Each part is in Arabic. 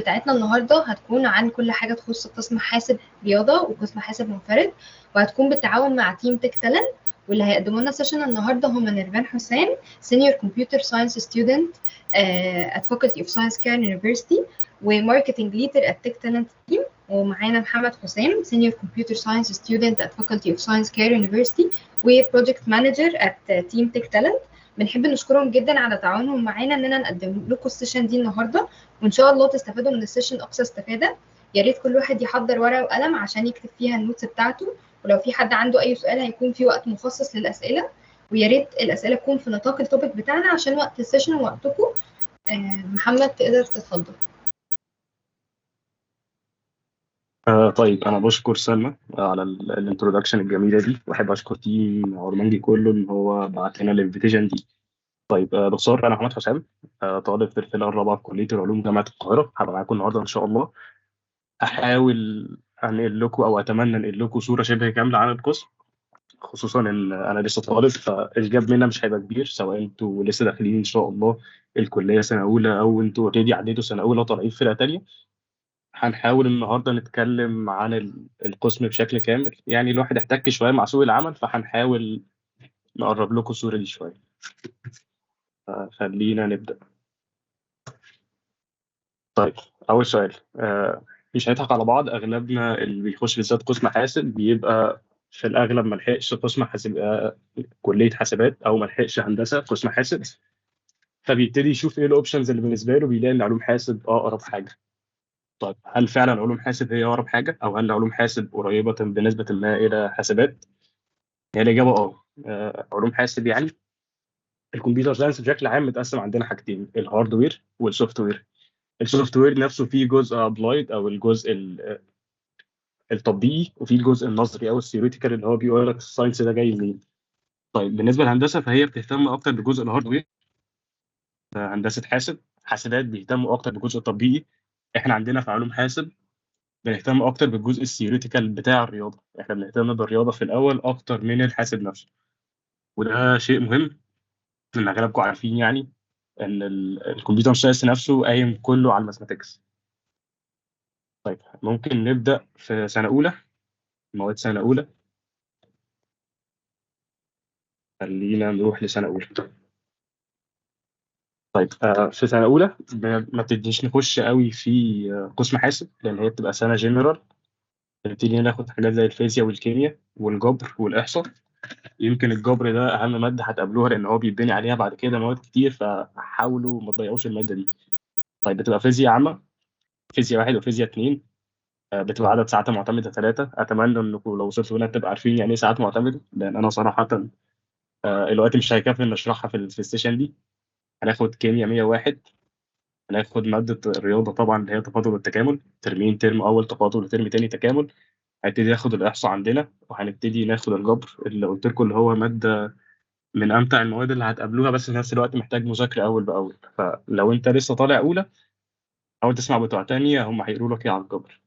بتاعتنا النهارده هتكون عن كل حاجه تخص قسم حاسب رياضه وقسم حاسب منفرد، وهتكون بالتعاون مع تيم تك تالنت. واللي هيقدموا لنا سيشن النهارده هم نيرفان حسام، سينيور كمبيوتر ساينس ستودنت at Faculty of Science Cairn University وماركتنج ليدر at تك تالنت تيم. ومعانا محمد حسام، سينيور كمبيوتر ساينس ستودنت at Faculty of Science Cairn University وبروجكت مانجر at تيم تك تالنت. بنحب نشكرهم جدا على تعاونهم معانا اننا نقدم لكم السيشن دي النهارده، وان شاء الله تستفادوا من السيشن اقصى استفاده. يا ريت كل واحد يحضر ورقه وقلم عشان يكتب فيها النوتس بتاعته، ولو في حد عنده اي سؤال هيكون في وقت مخصص للاسئله، ويا ريت الاسئله تكون في نطاق التوبيك بتاعنا عشان وقت السيشن ووقتكم. محمد تقدر تتفضل. طيب أنا بشكر سلمى على الانترودكشن الجميلة دي، وأحب أشكر تيم عرمانجي كله إن هو بعت لنا الانفيتيشن دي. طيب باختصار أنا محمد حسام، طالب في الفرقة الرابعة في كلية العلوم جامعة القاهرة. هبقى معاكم النهاردة إن شاء الله. أحاول أنقل لكم أو أتمنى أنقل لكم صورة شبه كاملة عن القسم، خصوصا إن أنا لسه طالب، فالجاب منها مش هيبقى كبير، سواء أنتوا لسه داخلين إن شاء الله الكلية سنة أولى أو أنتوا أوريدي عديتوا سنة أولى وطالعين فرقة تانية. هنحاول النهارده نتكلم عن القسم بشكل كامل، يعني الواحد احتك شويه مع سوق العمل، فهنحاول نقرب لكم الصوره دي شويه. خلينا نبدا. طيب اول سؤال، مش هنضحك على بعض، اغلبنا اللي بيخش بالذات قسم حاسب بيبقى في الاغلب ما لحقش قسم حاسب، كليه حاسبات، او ما لحقش هندسه قسم حاسب، فبيبتدي يشوف ايه الاوبشنز اللي بالنسبه له، بيلاقي ان علوم حاسب اقرب حاجه. طيب هل فعلا علوم حاسب هي اقرب حاجه، او هل علوم حاسب قريبه بنسبه ما الى حاسبات؟ هي الإجابة علوم حاسب يعني الكمبيوتر ساينس بشكل عام متقسم عندنا حاجتين: الهاردوير والسوفت وير. السوفت وير نفسه فيه جزء ابلايد او الجزء التطبيقي، وفيه الجزء النظري او الثيوريتيكال اللي هو بيقول لك الساينس ده جاي منين. طيب بالنسبة للهندسة فهي بتهتم أكتر بجزء الهاردوير. هندسة حاسبات بيهتموا أكتر بالجزء التطبيقي. إحنا عندنا في علوم حاسب بنهتم أكتر بالجزء الثيوريتيكال بتاع الرياضة. إحنا بنهتم بالرياضة في الأول أكتر من الحاسب نفسه، وده شيء مهم ان اغلبكم عارفين يعني ان الكمبيوتر ساينس نفسه قايم كله على الماثماتكس. طيب ممكن نبدا في سنه اولى، مواد سنه اولى. خلينا نروح لسنه اولى. طيب في سنه اولى ما بتديش نخش قوي في قسم حاسب، لان هي بتبقى سنه جنرال. بنبتدي ناخد حاجات زي الفيزياء والكيمياء والجبر والاحصاء. يمكن الجبر ده اهم ماده هتقابلوها، لان هو بيتبني عليها بعد كده مواد كتير، فحاولوا ما تضيعوش الماده دي. طيب بتبقى فيزياء عامه، فيزياء واحد وفيزياء اتنين. بتبقى عدد ساعات معتمدة ثلاثة. أتمنى إنكم لو وصلتوا هنا تبقى عارفين يعني إيه ساعات معتمدة، لأن أنا صراحة الوقت مش هيكفي إن أشرحها في السيشن دي. هناخد كيمياء 101، هناخد مادة الرياضة طبعا اللي هي تفاضل والتكامل، ترمين، ترم أول تفاضل وترم تاني تكامل. هنبتدي ناخد الإحصاء عندنا، وهنبتدي ناخد الجبر اللي قلت لكم اللي هو مادة من أمتع المواد اللي هتقابلوها، بس في نفس الوقت محتاج مذاكرة أول بأول. فلو أنت لسه طالع أولى، حاول تسمع بتوع تانية هم هيقولوا لك إيه على الجبر.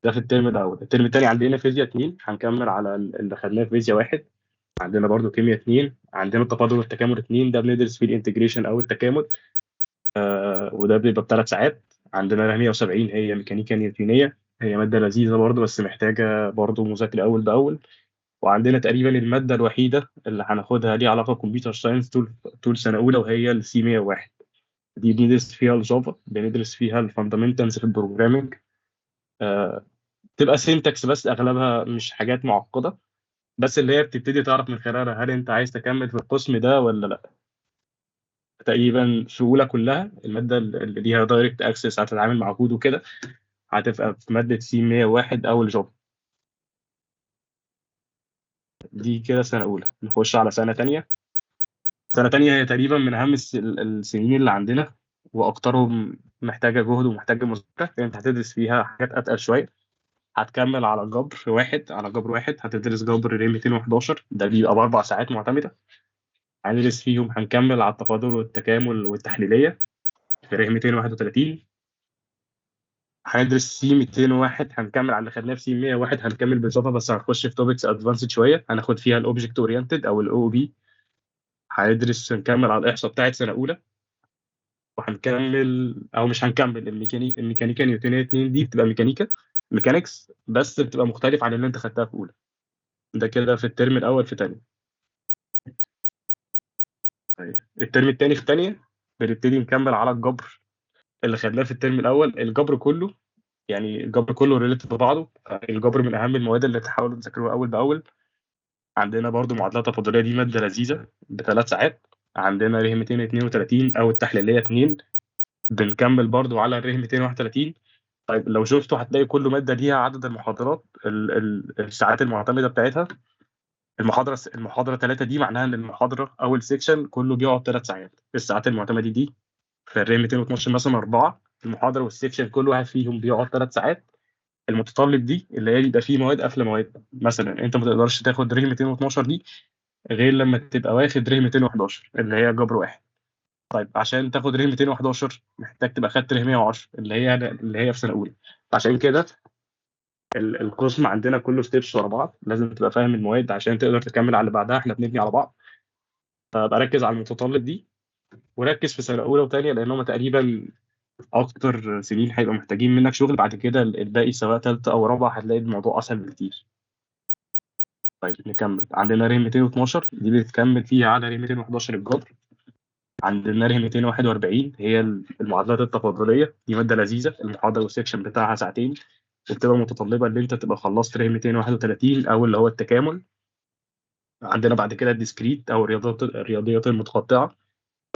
ده في الترم الاول. الترم الثاني عندنا فيزياء 2، هنكمل على اللي خدناه في فيزياء 1. عندنا برضو كيمياء 2، عندنا التفاضل والتكامل 2، ده بندرس فيه الانتجريشن او التكامل. وده بيبقى بثلاث ساعات. عندنا 170 هي ميكانيكا نيوتنيه، هي ماده لذيذه برضو بس محتاجه برضو مذاكره اول باول. وعندنا تقريبا الماده الوحيده اللي هناخدها ليها علاقه بكمبيوتر ساينس طول سنه اولى، وهي السي 101. دي بندرس فيها الجافا، بندرس فيها الفاندامنتالز في البروجرامينج. تبقى سينتاكس بس اغلبها مش حاجات معقده، بس اللي هي بتبتدي تعرف من خلالها هل انت عايز تكمل في القسم ده ولا لا. تقريبا في اولى كلها الماده اللي ليها دايركت اكسس هتتعامل مع كود وكده هتبقى في ماده سي 101 او الجافا. دي كده سنه اولى. نخش على سنه تانية. سنه تانية هي تقريبا من اهم السنين اللي عندنا، واكترهم محتاجه جهد ومحتاجه مذاكره، لان انت هتدرس فيها حاجات اتقل شويه. هتكمل على جبر واحد، هتدرس جبر ري 211، ده بيبقى باربع ساعات معتمده. هندرس فيهم، هنكمل على التفاضل والتكامل والتحليلية في رقم 231. هندرس سي 201، هنكمل على اللي خدناه في سي 101، هنكمل بالظبط بس هنخش في توبكس ادفانسد شوية، هناخد فيها الاوبجكت اورينتد او الاو بي. هندرس، نكمل على الاحصاء بتاعت سنة أولى. وهنكمل او مش هنكمل الميكانيكا نيوتونيه 2 دي بتبقى ميكانيكس، بس بتبقى مختلف عن اللي انت خدتها في اولى. ده كده في الترم الاول في تانية. طيب الترم التاني في تانية بنبتدي نكمل على الجبر اللي خدناه في الترم الاول. الجبر كله يعني الجبر كله ريليتد ببعضه. الجبر من اهم المواد اللي تحاولوا تذاكروها اول باول. عندنا برضو معادلات تفاضليه، دي ماده لذيذه بثلاث ساعات. عندنا ر 232 او التحليليه 2، بنكمل برضو على ر 231. طيب لو شفتوا هتلاقي كل ماده ليها عدد المحاضرات الساعات المعتمده بتاعتها. المحاضره 3 دي معناها ان المحاضره او السكشن كله بيقعد 3 ساعات. الساعات المعتمده دي في الر 212 مثلا 4. المحاضره والسكشن كل واحد فيهم بيقعد 3 ساعات. المتطلب دي اللي هي بيبقى فيه مواد قافله مواد، مثلا انت ما تقدرش تاخد ر 212 دي غير لما تبقى واخد ر 211 اللي هي جبر واحد. طيب عشان تاخد ر 211 محتاج تبقى خدت ر 110 اللي هي في سنه اولى. عشان كده القسم عندنا كله ستيبس ورا بعض، لازم تبقى فاهم المواد عشان تقدر تكمل على اللي بعدها. احنا بنبني على بعض. فابقى ركز على المتطلب دي، وركز في سنه اولى وثانيه لان هم تقريبا اكتر سنين هيبقى محتاجين منك شغل. بعد كده الباقي سواء ثالثه او رابعه هتلاقي الموضوع اسهل بكتير. طيب نكمل. عندنا ر 212 دي بتكمل فيها على ر 211 الجبر. عندنا ر 241 هي المعادلات التفاضليه، دي ماده لذيذه. المحاضره والسكشن بتاعها ساعتين، وبتبقى متطلبه ان انت تبقى خلصت ر 231 او اللي هو التكامل. عندنا بعد كده الديسكريت او الرياضيات المتقطعه،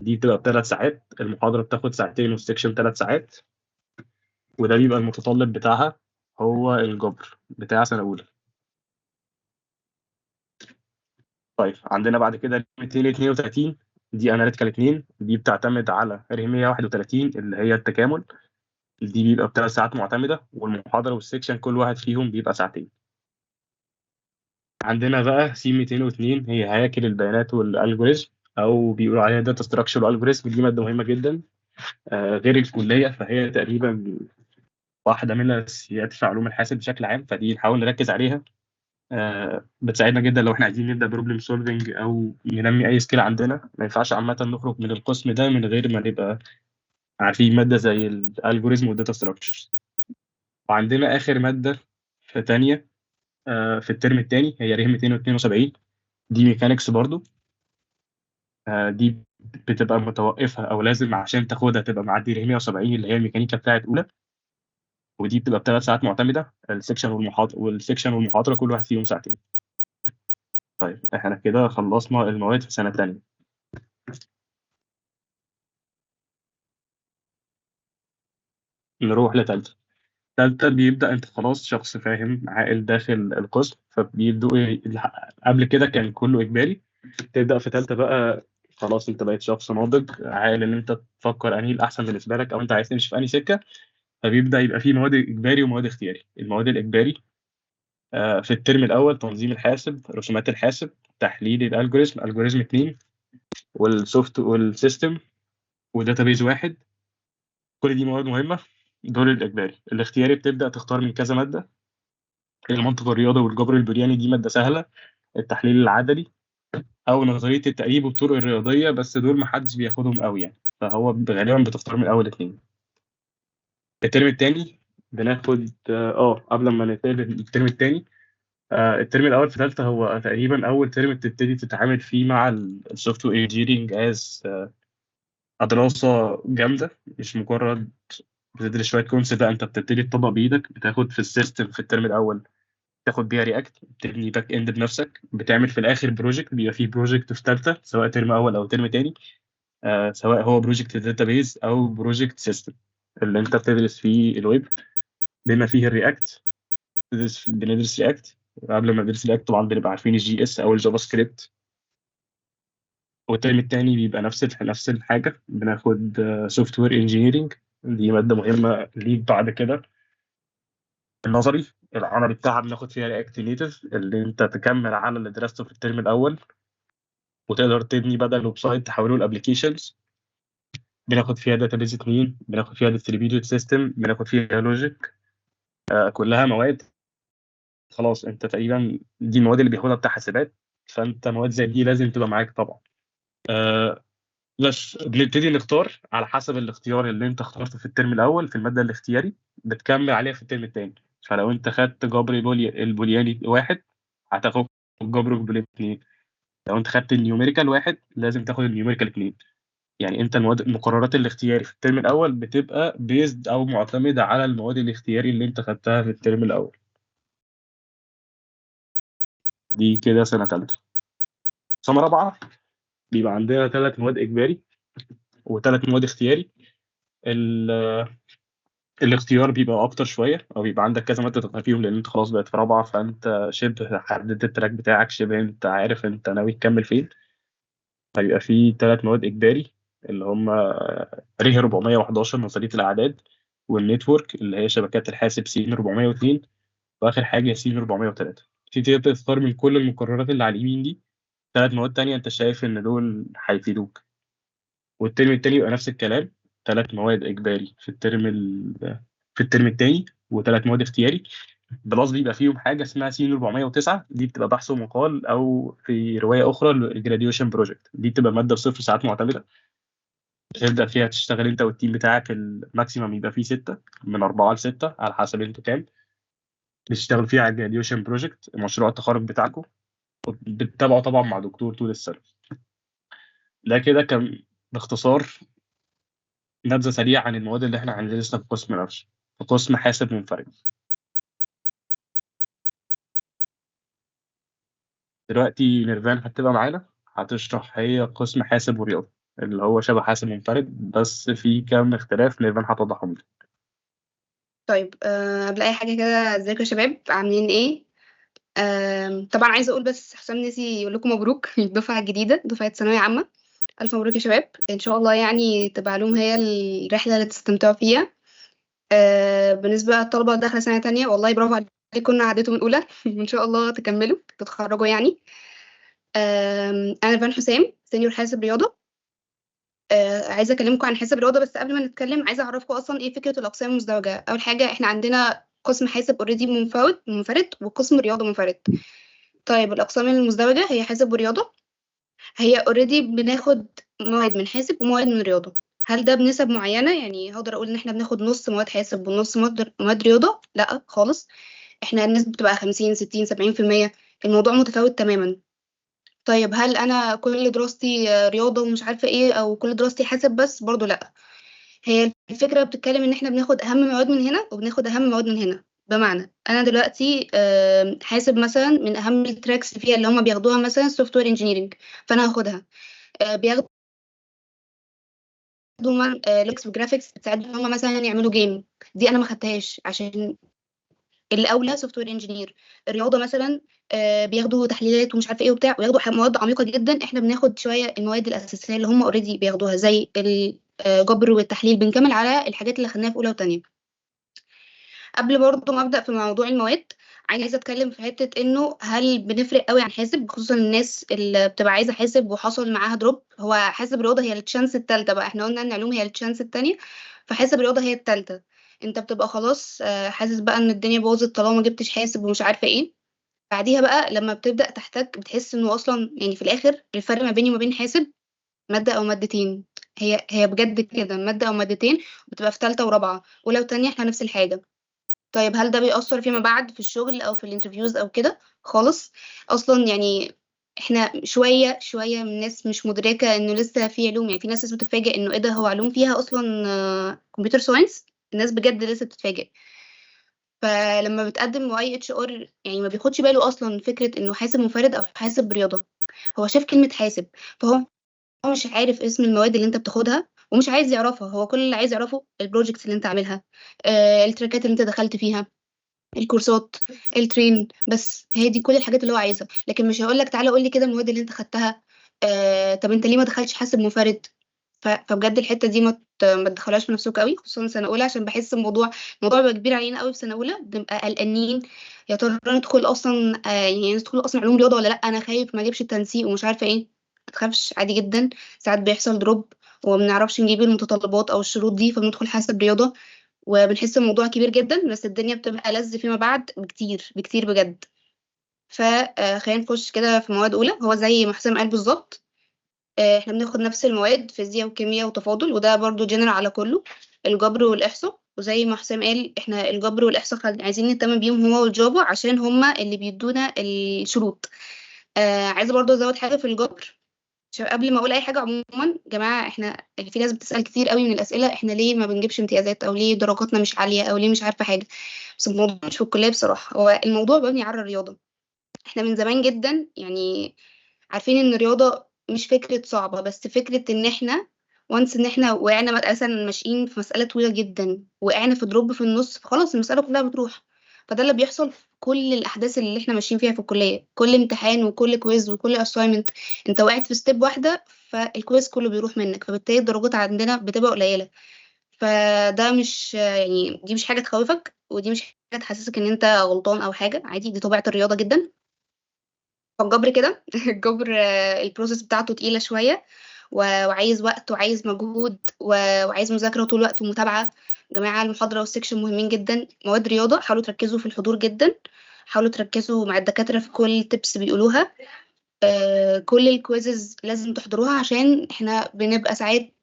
دي بتبقى ب3 ساعات. المحاضره بتاخد ساعتين والسكشن 3 ساعات، وده بيبقى المتطلب بتاعها هو الجبر بتاع سنه اولى. طيب عندنا بعد كده 232 دي اناليتيكال 2، دي بتعتمد على ر 131 اللي هي التكامل. دي بيبقى ب3 ساعات معتمده، والمحاضره والسكشن كل واحد فيهم بيبقى ساعتين. عندنا بقى سي 202 هي هياكل البيانات والالجوريزم، او بيقولوا عليها داتا ستراكشر والالجوريزم. دي ماده مهمه جدا. غير الكليه فهي تقريبا واحده من الاساسيات في علوم الحاسب بشكل عام، فدي نحاول نركز عليها. بتساعدنا جدا لو احنا عايزين نبدا بروبلم سولفنج او ننمي اي سكيل عندنا. ما ينفعش عامه نخرج من القسم ده من غير ما نبقى عارفين ماده زي الالجوريزم والداتا ستراكشرز. وعندنا اخر ماده في تانية في الترم الثاني هي ر 272، دي ميكانكس برضو. دي بتبقى متوقفه او لازم عشان تاخدها تبقى معدي ر 170 اللي هي الميكانيكا بتاعت اولى. ودي بتبقى ب3 ساعات معتمده. السكشن والمحاضره كل واحد فيهم ساعتين. طيب احنا كده خلصنا المواد في سنه تانية. نروح لتالتة. تالتة بيبدأ أنت خلاص شخص فاهم عاقل داخل القسم، فبيبدأوا قبل كده كان كله إجباري. تبدأ في تالتة بقى خلاص أنت بقيت شخص ناضج عاقل إن أنت تفكر أنهي الأحسن بالنسبة لك أو أنت عايز تمشي في أنهي سكة. فبيبدأ يبقى فيه مواد إجباري ومواد اختياري. المواد الإجباري في الترم الأول تنظيم الحاسب، رسومات الحاسب، تحليل الألجوريزم، ألجوريزم 2، والسوفت والسيستم، وداتابيز 1. كل دي مواد مهمة. دول الإجباري. الاختياري بتبدأ تختار من كذا مادة. المنطق الرياضي والجبر البرياني دي مادة سهلة. التحليل العددي أو نظرية التقريب والطرق الرياضية، بس دول محدش بياخدهم قوي يعني، فهو غالبا بتختار من أول اتنين. الترم التاني بناخد قبل ما نتقل الترم التاني. الترم الأول في ثالثة هو تقريبا أول ترم بتبتدي تتعامل فيه مع السوفت وير انجينيرنج از دراسة جامدة، مش مجرد بتدرس شوية كونسيبت. لا، أنت بتبتدي تطبق بإيدك. بتاخد في السيستم في الترم الأول تاخد بيها رياكت، تبني باك اند بنفسك، بتعمل في الاخر بروجكت. بيبقى فيه بروجكت في ثالثه سواء ترم اول او ترم تاني. سواء هو بروجكت داتابيز او بروجكت سيستم اللي انت بتدرس فيه الويب بما فيه الرياكت. بندرس رياكت. قبل ما ندرس رياكت طبعا بنبقى عارفين الجي اس او الجافا سكريبت. والترم التاني بيبقى نفس الحاجه. بناخد سوفت وير انجينيرنج، دي ماده مهمه ليك بعد كده. النظري العملي بتاعها بناخد فيها رياكت نيتف اللي انت تكمل على اللي درسته في الترم الاول، وتقدر تبني بدل الويب سايت تحوله لابلكيشنز. بناخد فيها داتابيز 2، بناخد فيها ديستريبيوتد سيستم، بناخد فيها لوجيك. كلها مواد. خلاص انت تقريبا دي المواد اللي بياخدها بتاع حاسبات، فانت مواد زي دي لازم تبقى معاك طبعا. بس بنبتدي نختار على حسب الاختيار اللي انت اخترته في الترم الاول في الماده الاختياري، بتكمل عليها في الترم الثاني. فلو انت خدت جبر البولياني واحد، هتاخد جبر البولياني اتنين. لو انت خدت النيوميريكال واحد، لازم تاخد النيوميريكال اتنين. يعني انت المقررات الاختياري في الترم الاول بتبقى بيزد او معتمده على المواد الاختياري اللي انت خدتها في الترم الاول. دي كده سنه ثالثه. سنه رابعه بيبقى عندنا ثلاث مواد اجباري وثلاث مواد اختياري. الاختيار بيبقى اكتر شويه، او بيبقى عندك كذا ماده تختار فيهم، لان انت خلاص بقت في رابعه، فانت شبه حددت التراك بتاعك، شبه انت عارف انت ناوي تكمل فين. فيبقى في ثلاث مواد اجباري اللي هم ريه 411 نظريه الاعداد، والنتورك اللي هي شبكات الحاسب سين 402، واخر حاجه سين 403. تبتدي تختار من كل المقررات اللي على اليمين دي ثلاث مواد تانية انت شايف ان دول هيفيدوك. والترم التاني يبقى نفس الكلام، ثلاث مواد اجباري في الترم التاني، وثلاث مواد اختياري. بلس بيبقى فيهم حاجه اسمها سين 409، دي بتبقى بحث ومقال، او في روايه اخرى الجراديويشن بروجكت، دي بتبقى ماده بصفر ساعات معتمده. تبدا فيها تشتغل انت والتيم بتاعك، الماكسيمم يبقى فيه سته، من اربعه لسته على حسب انتوا كام. بتشتغل فيها على الجراديويشن بروجكت، مشروع التخرج بتاعكم. بتتابعوا طبعا مع دكتور طول السنه. ده كده كان باختصار نبذه سريعه عن المواد اللي احنا هندرسها في قسم نفسه، في قسم حاسب منفرد. دلوقتي نيرفان هتبقى معانا، هتشرح هي قسم حاسب ورياضة، اللي هو شبه حاسب منفرد بس في كام اختلاف نيرفان هتوضحهم لي. طيب قبل اي حاجه كده، ازيكم يا شباب؟ عاملين ايه؟ طبعا عايزه اقول بس حسام نسي يقول لكم مبروك الدفعه الجديده، دفعه ثانويه عامه. الف مبروك يا شباب، ان شاء الله يعني تبقى علوم هي الرحله اللي تستمتعوا فيها. بالنسبه للطلبه داخله سنه تانية، والله برافو عليكم، كنا عديتوا من اولى وان شاء الله تكملوا تتخرجوا يعني. انا فان حسام، سينيور حاسب رياضه. عايزه اكلمكم عن حاسب رياضه، بس قبل ما نتكلم عايزه اعرفكم اصلا ايه فكره الاقسام المزدوجه. اول حاجه احنا عندنا قسم حاسب اوريدي منفرد وقسم رياضه منفرد. طيب الاقسام المزدوجه هي حاسب ورياضه، هي اوريدي بناخد مواد من حاسب ومواد من رياضه. هل ده بنسب معينه؟ يعني هقدر اقول ان احنا بناخد نص مواد حاسب ونص مواد رياضه؟ لا خالص، احنا النسبه بتبقى 50 60 70%. الموضوع متفاوت تماما. طيب هل انا كل دراستي رياضه ومش عارفه ايه، او كل دراستي حاسب بس؟ برضو لا. هي الفكرة بتتكلم ان احنا بناخد اهم مواد من هنا وبناخد اهم مواد من هنا. بمعنى انا دلوقتي حاسب مثلا من اهم التراكس فيها اللي هم بياخدوها مثلا سوفت وير انجينيرنج، فانا هاخدها. بياخدوا لوكس وجرافيكس بتساعدهم هم مثلا يعملوا جيم، دي انا ما خدتهاش عشان اللي اولى سوفت وير انجينير. الرياضه مثلا بياخدوا تحليلات ومش عارفه ايه وبتاع، وياخدوا مواد عميقه جدا. احنا بناخد شويه المواد الاساسيه اللي هم اوريدي بياخدوها زي الجبر والتحليل، بنكمل على الحاجات اللي خدناها في اولى وثانيه. قبل برضه ما ابدا في موضوع المواد، عايزه اتكلم في حته انه هل بنفرق قوي عن حاسب، خصوصا الناس اللي بتبقى عايزه حاسب وحصل معاها دروب. هو حاسب رياضه هي التشانس الثالثه بقى، احنا قلنا ان علوم هي التشانس الثانيه، فحاسب رياضه هي الثالثه. انت بتبقى خلاص حاسس بقى ان الدنيا باظت طالما ما جبتش حاسب ومش عارفه ايه. بعديها بقى لما بتبدا تحتك بتحس انه اصلا يعني في الاخر الفرق ما بيني وما بين حاسب ماده او مادتين. هي بجد كده ماده او مادتين، بتبقى في ثالثه ورابعه. اولى وثانيه احنا نفس الحاجه. طيب هل ده بيأثر فيما بعد في الشغل او في الانترفيوز او كده؟ خالص. اصلا يعني احنا شويه شويه من الناس مش مدركه انه لسه في علوم. يعني في ناس لسه بتتفاجئ انه ايه ده، هو علوم فيها اصلا كمبيوتر ساينس. الناس بجد لسه بتتفاجئ. فلما بتقدم واي اتش ار يعني ما بياخدش باله اصلا فكره انه حاسب منفرد او حاسب رياضه. هو شاف كلمه حاسب، فهو مش عارف اسم المواد اللي انت بتاخدها ومش عايز يعرفها. هو كل اللي عايز يعرفه البروجكتس اللي انت عاملها، التراكات اللي انت دخلت فيها، الكورسات، الترين. بس هي دي كل الحاجات اللي هو عايزها. لكن مش هيقول لك تعالى قول لي كده المواد اللي انت خدتها. طب انت ليه ما دخلتش حاسب منفرد؟ فبجد الحته دي ما تدخلهاش في نفسك قوي، خصوصا سنه اولى، عشان بحس الموضوع بيبقى كبير علينا قوي في سنه اولى. بنبقى قلقانين يا ترى ندخل اصلا يعني ندخل اصلا علوم رياضه ولا لا، انا خايف ما اجيبش التنسيق ومش عارفه ايه. ما تخافش، عادي جدا. ساعات بيحصل دروب وما بنعرفش نجيب المتطلبات او الشروط دي، فبندخل حاسب رياضه وبنحس الموضوع كبير جدا. بس الدنيا بتبقى لذ فيما بعد بكتير بكتير بجد. فخلينا نخش كده في مواد اولى. هو زي ما حسام قال بالظبط، احنا بناخد نفس المواد فيزياء وكيمياء وتفاضل، وده برضو جنرال على كله. الجبر والإحصاء، وزي ما حسام قال احنا الجبر والإحصاء عايزين نهتم بيهم هو والجافا عشان هما اللي بيدونا الشروط. عايزة برضو أزود حاجة في الجبر. قبل ما اقول اي حاجه، عموما يا جماعه احنا في ناس بتسال كتير قوي من الاسئله احنا ليه ما بنجيبش امتيازات، او ليه درجاتنا مش عاليه، او ليه مش عارفه حاجه. بس الموضوع مش في الكليه بصراحه، هو الموضوع مبني على الرياضه. احنا من زمان جدا يعني عارفين ان الرياضه مش فكره صعبه، بس فكره ان احنا وانس ان احنا وقعنا مثلا ماشيين في مساله طويله جدا، وقعنا في دروب في النص، فخلاص المساله كلها بتروح. فده اللي بيحصل في كل الاحداث اللي احنا ماشيين فيها في الكليه، كل امتحان وكل كويز وكل اساينمنت انت وقعت في ستيب واحده، فالكويز كله بيروح منك، فبالتالي الدرجات عندنا بتبقى قليله. فده مش يعني دي مش حاجه تخوفك، ودي مش حاجه تحسسك ان انت غلطان او حاجه، عادي، دي طبيعه الرياضه جدا. فالجبر كده الجبر البروسيس بتاعته تقيلة شوية، وعايز وقت وعايز مجهود وعايز مذاكرة طول الوقت ومتابعة. يا جماعة المحاضرة والسكشن مهمين جدا. مواد رياضة حاولوا تركزوا في الحضور جدا، حاولوا تركزوا مع الدكاترة في كل تيبس بيقولوها. كل الكويزز لازم تحضروها، عشان احنا بنبقى ساعات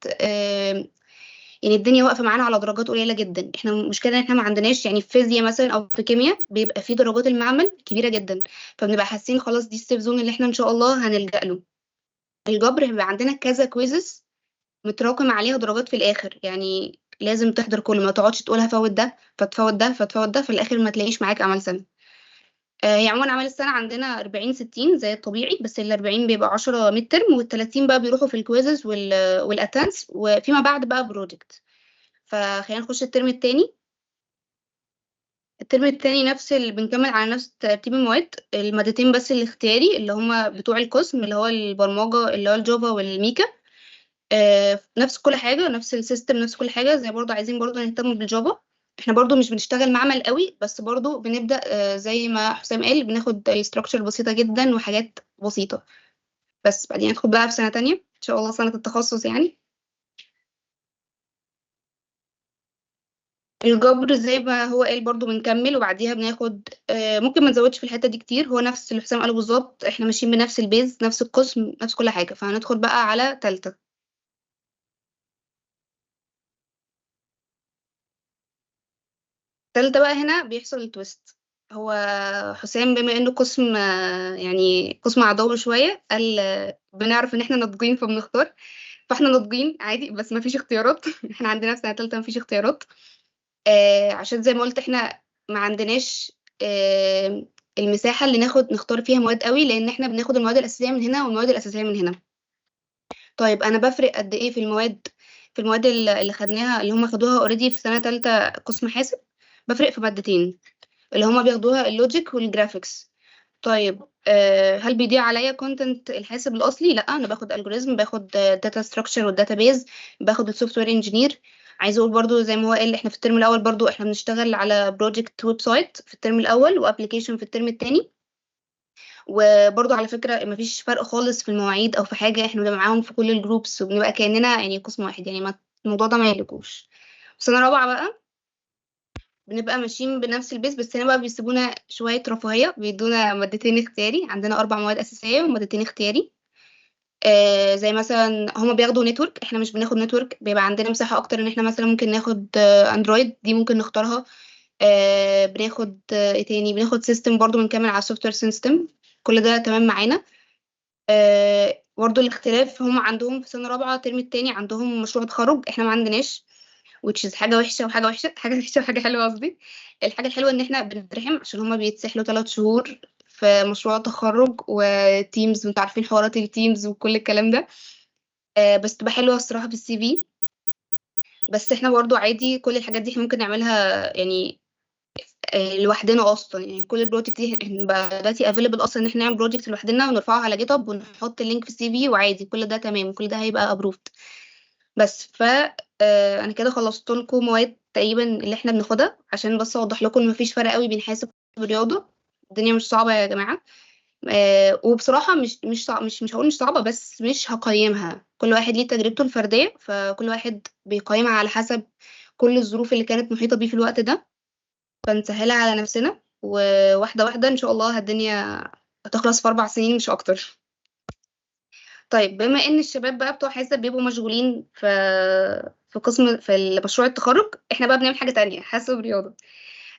يعني الدنيا واقفه معانا على درجات قليله جدا. احنا المشكله ان احنا ما عندناش، يعني في فيزياء مثلا او في كيمياء بيبقى في درجات المعمل كبيره جدا، فبنبقى حاسين خلاص دي السيف زون اللي احنا ان شاء الله هنلجأ له. الجبر بيبقى عندنا كذا كويزز متراكم عليها درجات في الاخر، يعني لازم تحضر كله، ما تقعدش تقول هفوت ده فتفوت ده فتفوت ده في الاخر ما تلاقيش معاك اعمال سنه. هي عموما اعمال السنه عندنا 40 60 زي الطبيعي، بس ال 40 بيبقى 10 ميد ترم، وال 30 بقى بيروحوا في الكويزز والاتنس، وفيما بعد بقى بروجكت. فخلينا نخش الترم التاني. الترم التاني نفس اللي بنكمل على نفس ترتيب المواد، المادتين بس الاختياري اللي هما بتوع القسم، اللي هو البرمجة اللي هو الجافا والميكا. نفس كل حاجة، نفس السيستم، نفس كل حاجة. زي برضو عايزين برضو نهتم بالجافا. احنا برضو مش بنشتغل معمل قوي، بس برضو بنبدأ زي ما حسام قال بناخد الستراكشر بسيطة جدا وحاجات بسيطة. بس بعدين ندخل بقى في سنة تانية ان شاء الله، سنة التخصص يعني. الجبر زي ما هو قال برضو بنكمل، وبعديها بناخد ممكن ما نزودش في الحتة دي كتير، هو نفس اللي حسام قاله بالظبط، احنا ماشيين بنفس البيز، نفس القسم، نفس كل حاجة. فهندخل بقى على تالتة. تالتة بقى هنا بيحصل التويست. هو حسام بما انه قسم يعني قسم عضوي شوية، قال بنعرف ان احنا ناضجين فبنختار. فاحنا ناضجين عادي، بس ما فيش اختيارات احنا عندنا في سنة تالتة ما فيش اختيارات. عشان زي ما قلت احنا ما عندناش آه المساحة اللي نختار فيها مواد قوي، لان احنا بناخد المواد الأساسية من هنا والمواد الأساسية من هنا. طيب انا بفرق قد ايه في المواد؟ في المواد اللي خدناها، اللي هم خدوها اوريدي في سنة تالتة قسم حاسب، بفرق في مادتين اللي هم بياخدوها اللوجيك والجرافيكس. طيب هل بيضيع عليا كونتنت الحاسب الاصلي؟ لا، انا باخد الجوريزم، باخد داتا ستراكشر والداتابيز، باخد السوفت وير انجينير. عايزه اقول برضو زي ما هو قال احنا في الترم الاول برضو احنا بنشتغل على بروجكت ويب سايت في الترم الاول، وابلكيشن في الترم الثاني. وبرضو على فكره مفيش فرق خالص في المواعيد او في حاجه، احنا بنبقى معاهم في كل الجروبس، وبنبقى كاننا يعني قسم واحد، يعني ما الموضوع ده ما يقلقوش. في سنه رابعه بقى بنبقى ماشيين بنفس البيس، بس هنا بقى بيسيبونا شوية رفاهية، بيدونا مادتين اختياري. عندنا 4 مواد أساسية ومادتين اختياري. زي مثلا هما بياخدوا نتورك، احنا مش بناخد نتورك، بيبقى عندنا مساحة أكتر إن احنا مثلا ممكن ناخد أندرويد، دي ممكن نختارها. بناخد ايه تاني، بناخد سيستم برضو بنكمل على السوفت وير سيستم. كل ده تمام معانا. برضو الاختلاف هم عندهم في سنة رابعة الترم التاني عندهم مشروع تخرج، احنا ما عندناش. which is حاجة وحشة وحاجة وحشة، حاجة وحشة وحاجة حلوة قصدي. الحاجة الحلوة إن إحنا بنترحم عشان هما بيتسحلوا 3 شهور في مشروع تخرج وتيمز، وانتوا عارفين حوارات التيمز وكل الكلام ده. بس تبقى حلوة الصراحة في السي في. بس احنا برضو عادي كل الحاجات دي احنا ممكن نعملها يعني لوحدنا اصلا، يعني كل البروجكت دي بقى دلوقتي افيلبل اصلا ان احنا نعمل بروجكت لوحدنا ونرفعه على جيت هاب ونحط اللينك في السي في، وعادي كل ده تمام، كل ده هيبقى ابروفد. بس انا كده خلصت لكم مواد تقريبا اللي احنا بناخدها، عشان بس اوضح لكم ان مفيش فرق قوي بين حاسب ورياضه. الدنيا مش صعبه يا جماعه. وبصراحه مش صعب، مش هقول مش صعبه، بس مش هقيمها، كل واحد ليه تجربته الفرديه، فكل واحد بيقيمها على حسب كل الظروف اللي كانت محيطه بيه في الوقت ده. فنسهلها على نفسنا، وواحده واحده ان شاء الله الدنيا هتخلص في 4 سنين مش اكتر. طيب بما ان الشباب بقى بتوع حاسب بيبقوا مشغولين في قسم في مشروع التخرج، احنا بقى بنعمل حاجه تانية، حاسب رياضه.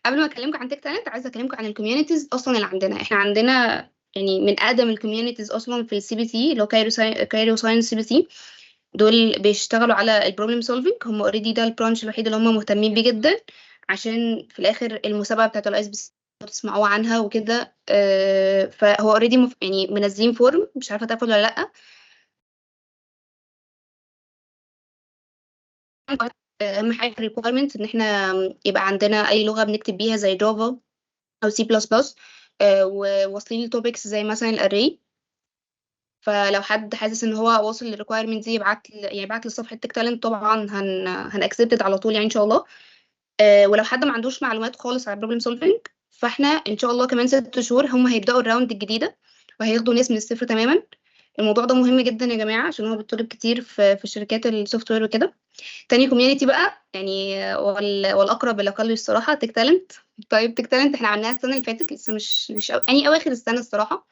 قبل ما اكلمكم عن تك تالنت عايزه اكلمكم عن الكوميونيتيز اصلا اللي عندنا. احنا عندنا يعني من اقدم الكوميونيتيز اصلا في السي بي سي، اللي هو كايرو ساينس سي بي سي. دول بيشتغلوا على البروبلم سولفينج، هم اوريدي ده البرانش الوحيد اللي هم مهتمين بيه جدا، عشان في الاخر المسابقه بتاعت الاي اس بي سي تسمعوا عنها وكده. فهو اوريدي يعني منزلين فورم، مش عارفه تاخد ولا لا. اهم حاجه الريكويرمنت ان احنا يبقى عندنا اي لغه بنكتب بيها زي جافا او سي بلس بلس، وواصلين لتوبكس زي مثلا الاري. فلو حد حاسس ان هو واصل للريكويرمنت دي يبعت لصفحه تك تالنت، طبعا هن اكسبتد على طول يعني ان شاء الله. ولو حد ما عندوش معلومات خالص على البروبلم سولفينج، فاحنا ان شاء الله كمان 6 شهور هم هيبداوا الراوند الجديده، وهياخدوا ناس من الصفر تماما. الموضوع ده مهم جدا يا جماعه، عشان هو بيطلب كتير في شركات السوفت وير وكده. تاني كوميونتي بقى يعني والاقرب الاقل الصراحه تك تالنت. طيب تك تالنت احنا عملناها السنه اللي فاتت، لسه مش يعني اواخر السنه الصراحه.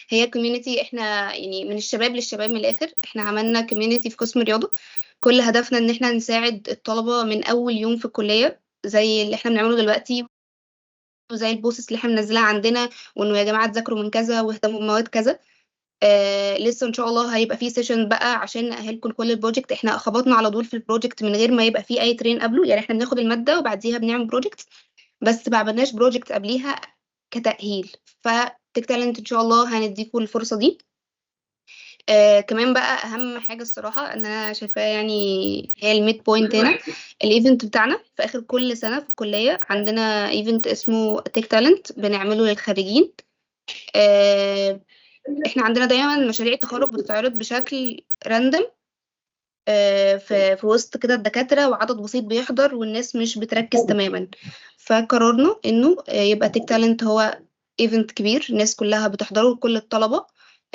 هي كوميونتي احنا يعني من الشباب للشباب، من الاخر احنا عملنا كوميونتي في قسم الرياضه. كل هدفنا ان احنا نساعد الطلبه من اول يوم في الكليه، زي اللي احنا بنعمله دلوقتي، وزي البوستس اللي احنا بننزلها عندنا، وانه يا جماعه تذاكروا من كذا واهتموا بمواد كذا. لسه ان شاء الله هيبقى في سيشن بقى عشان نأهلكم لكل البروجكت. احنا خبطنا على طول في البروجكت من غير ما يبقى في اي ترين قبله، يعني احنا بناخد المادة وبعديها بنعمل بروجكت، بس ما عملناش بروجكت قبليها كتأهيل. فتك تالنت ان شاء الله هنديكم الفرصة دي. كمان بقى اهم حاجة الصراحة ان انا شايفاه يعني هي الميد بوينت هنا، الايفنت بتاعنا في اخر كل سنة في الكلية. عندنا ايفنت اسمه تك تالنت بنعمله للخريجين. آه، احنا عندنا دايما مشاريع التخرج بتتعرض بشكل راندم، في وسط كده الدكاترة وعدد بسيط بيحضر والناس مش بتركز تماما. فقررنا انه يبقى تك تالنت هو ايفنت كبير، الناس كلها بتحضره، كل الطلبة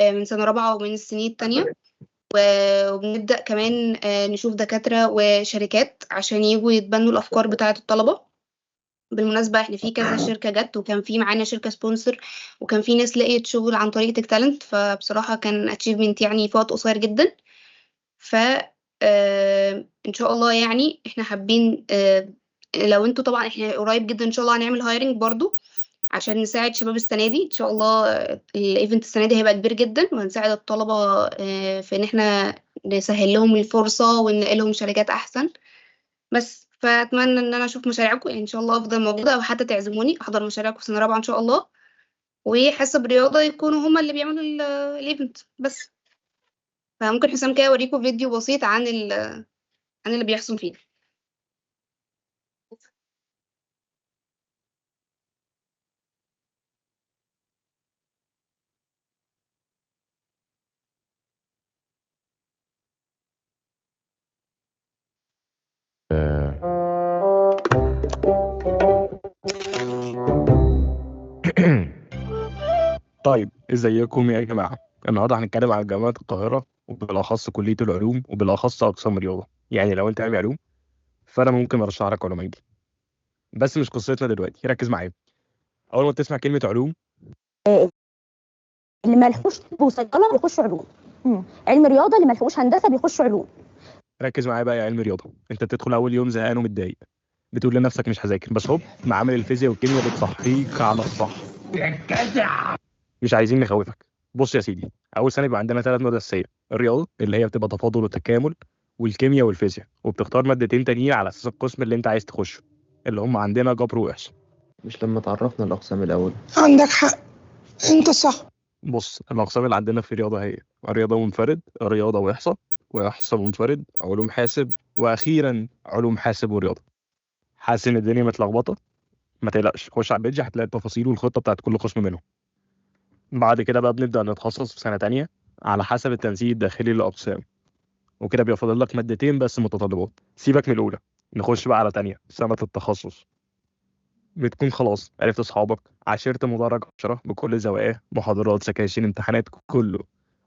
من سنة رابعة ومن السنين التانية. وبنبدأ كمان نشوف دكاترة وشركات عشان يجوا يتبنوا الأفكار بتاعة الطلبة. بالمناسبة احنا في كذا شركة جت، وكان في معانا شركة سبونسر، وكان في ناس لقيت شغل عن طريق تك تالنت. فبصراحة كان اتشيفمنت يعني في وقت قصير جدا. ف ان شاء الله يعني احنا حابين لو انتوا طبعا احنا قريب جدا ان شاء الله هنعمل هايرنج برضو عشان نساعد شباب السنة دي ان شاء الله. الايفنت السنة دي هيبقى كبير جدا، وهنساعد الطلبة في ان احنا نسهل لهم الفرصة وننقل لهم شركات احسن. بس فاتمنى ان انا اشوف مشاريعكم، يعني ان شاء الله افضل موجوده، او حتى تعزموني احضر مشاريعكم في سنه رابعه ان شاء الله. وحاسب رياضه يكونوا هما اللي بيعملوا الايفنت بس. فممكن حسام كده اوريكم فيديو بسيط عن اللي بيحصل فيه. طيب ازيكم يا جماعة؟ النهاردة هنتكلم عن جامعة القاهرة، وبالأخص كلية العلوم، وبالأخص أقسام الرياضة. يعني لو أنت علمي علوم فأنا ممكن أرشح لك علوم. بس مش قصتنا دلوقتي، ركز معايا. أول ما تسمع كلمة علوم، اللي ما لحقوش طب وصيدله بيخشوا علوم. علم رياضه اللي ما لحقوش هندسه بيخشوا علوم. ركز معايا بقى يا علم رياضة. أنت بتدخل أول يوم زهقان ومتضايق، بتقول لنفسك مش هذاكر، بس هوب معامل الفيزياء والكيمياء بتصحيك على الصح. مش عايزين نخوفك. بص يا سيدي، أول سنة يبقى عندنا 3 مواد أساسية: الرياضة اللي هي بتبقى تفاضل وتكامل، والكيمياء والفيزياء، وبتختار مادتين تانيين على أساس القسم اللي أنت عايز تخشه، اللي هم عندنا جبر وإحصاء. مش لما تعرفنا الأقسام الأول؟ عندك حق، انت صح. بص، الأقسام اللي عندنا في الرياضة هي الرياضة منفرد، رياضة وإحصاء، وإحصاء منفرد، علوم حاسب، وأخيرا علوم حاسب ورياضة. حاسس إن الدنيا متلخبطة؟ ما تقلقش، خش على البيج هتلاقي التفاصيل والخطة بتاعت كل قسم منهم. بعد كده بقى بنبدأ نتخصص في سنة تانية على حسب التنسيق الداخلي للأقسام، وكده بيبقى فاضل لك مادتين بس متطلبات. سيبك من الأولى، نخش بقى على تانية سنة التخصص. بتكون خلاص عرفت أصحابك، عشرت مدرج 10 بكل زواياه، محاضرات، سكاشن، امتحانات، كله.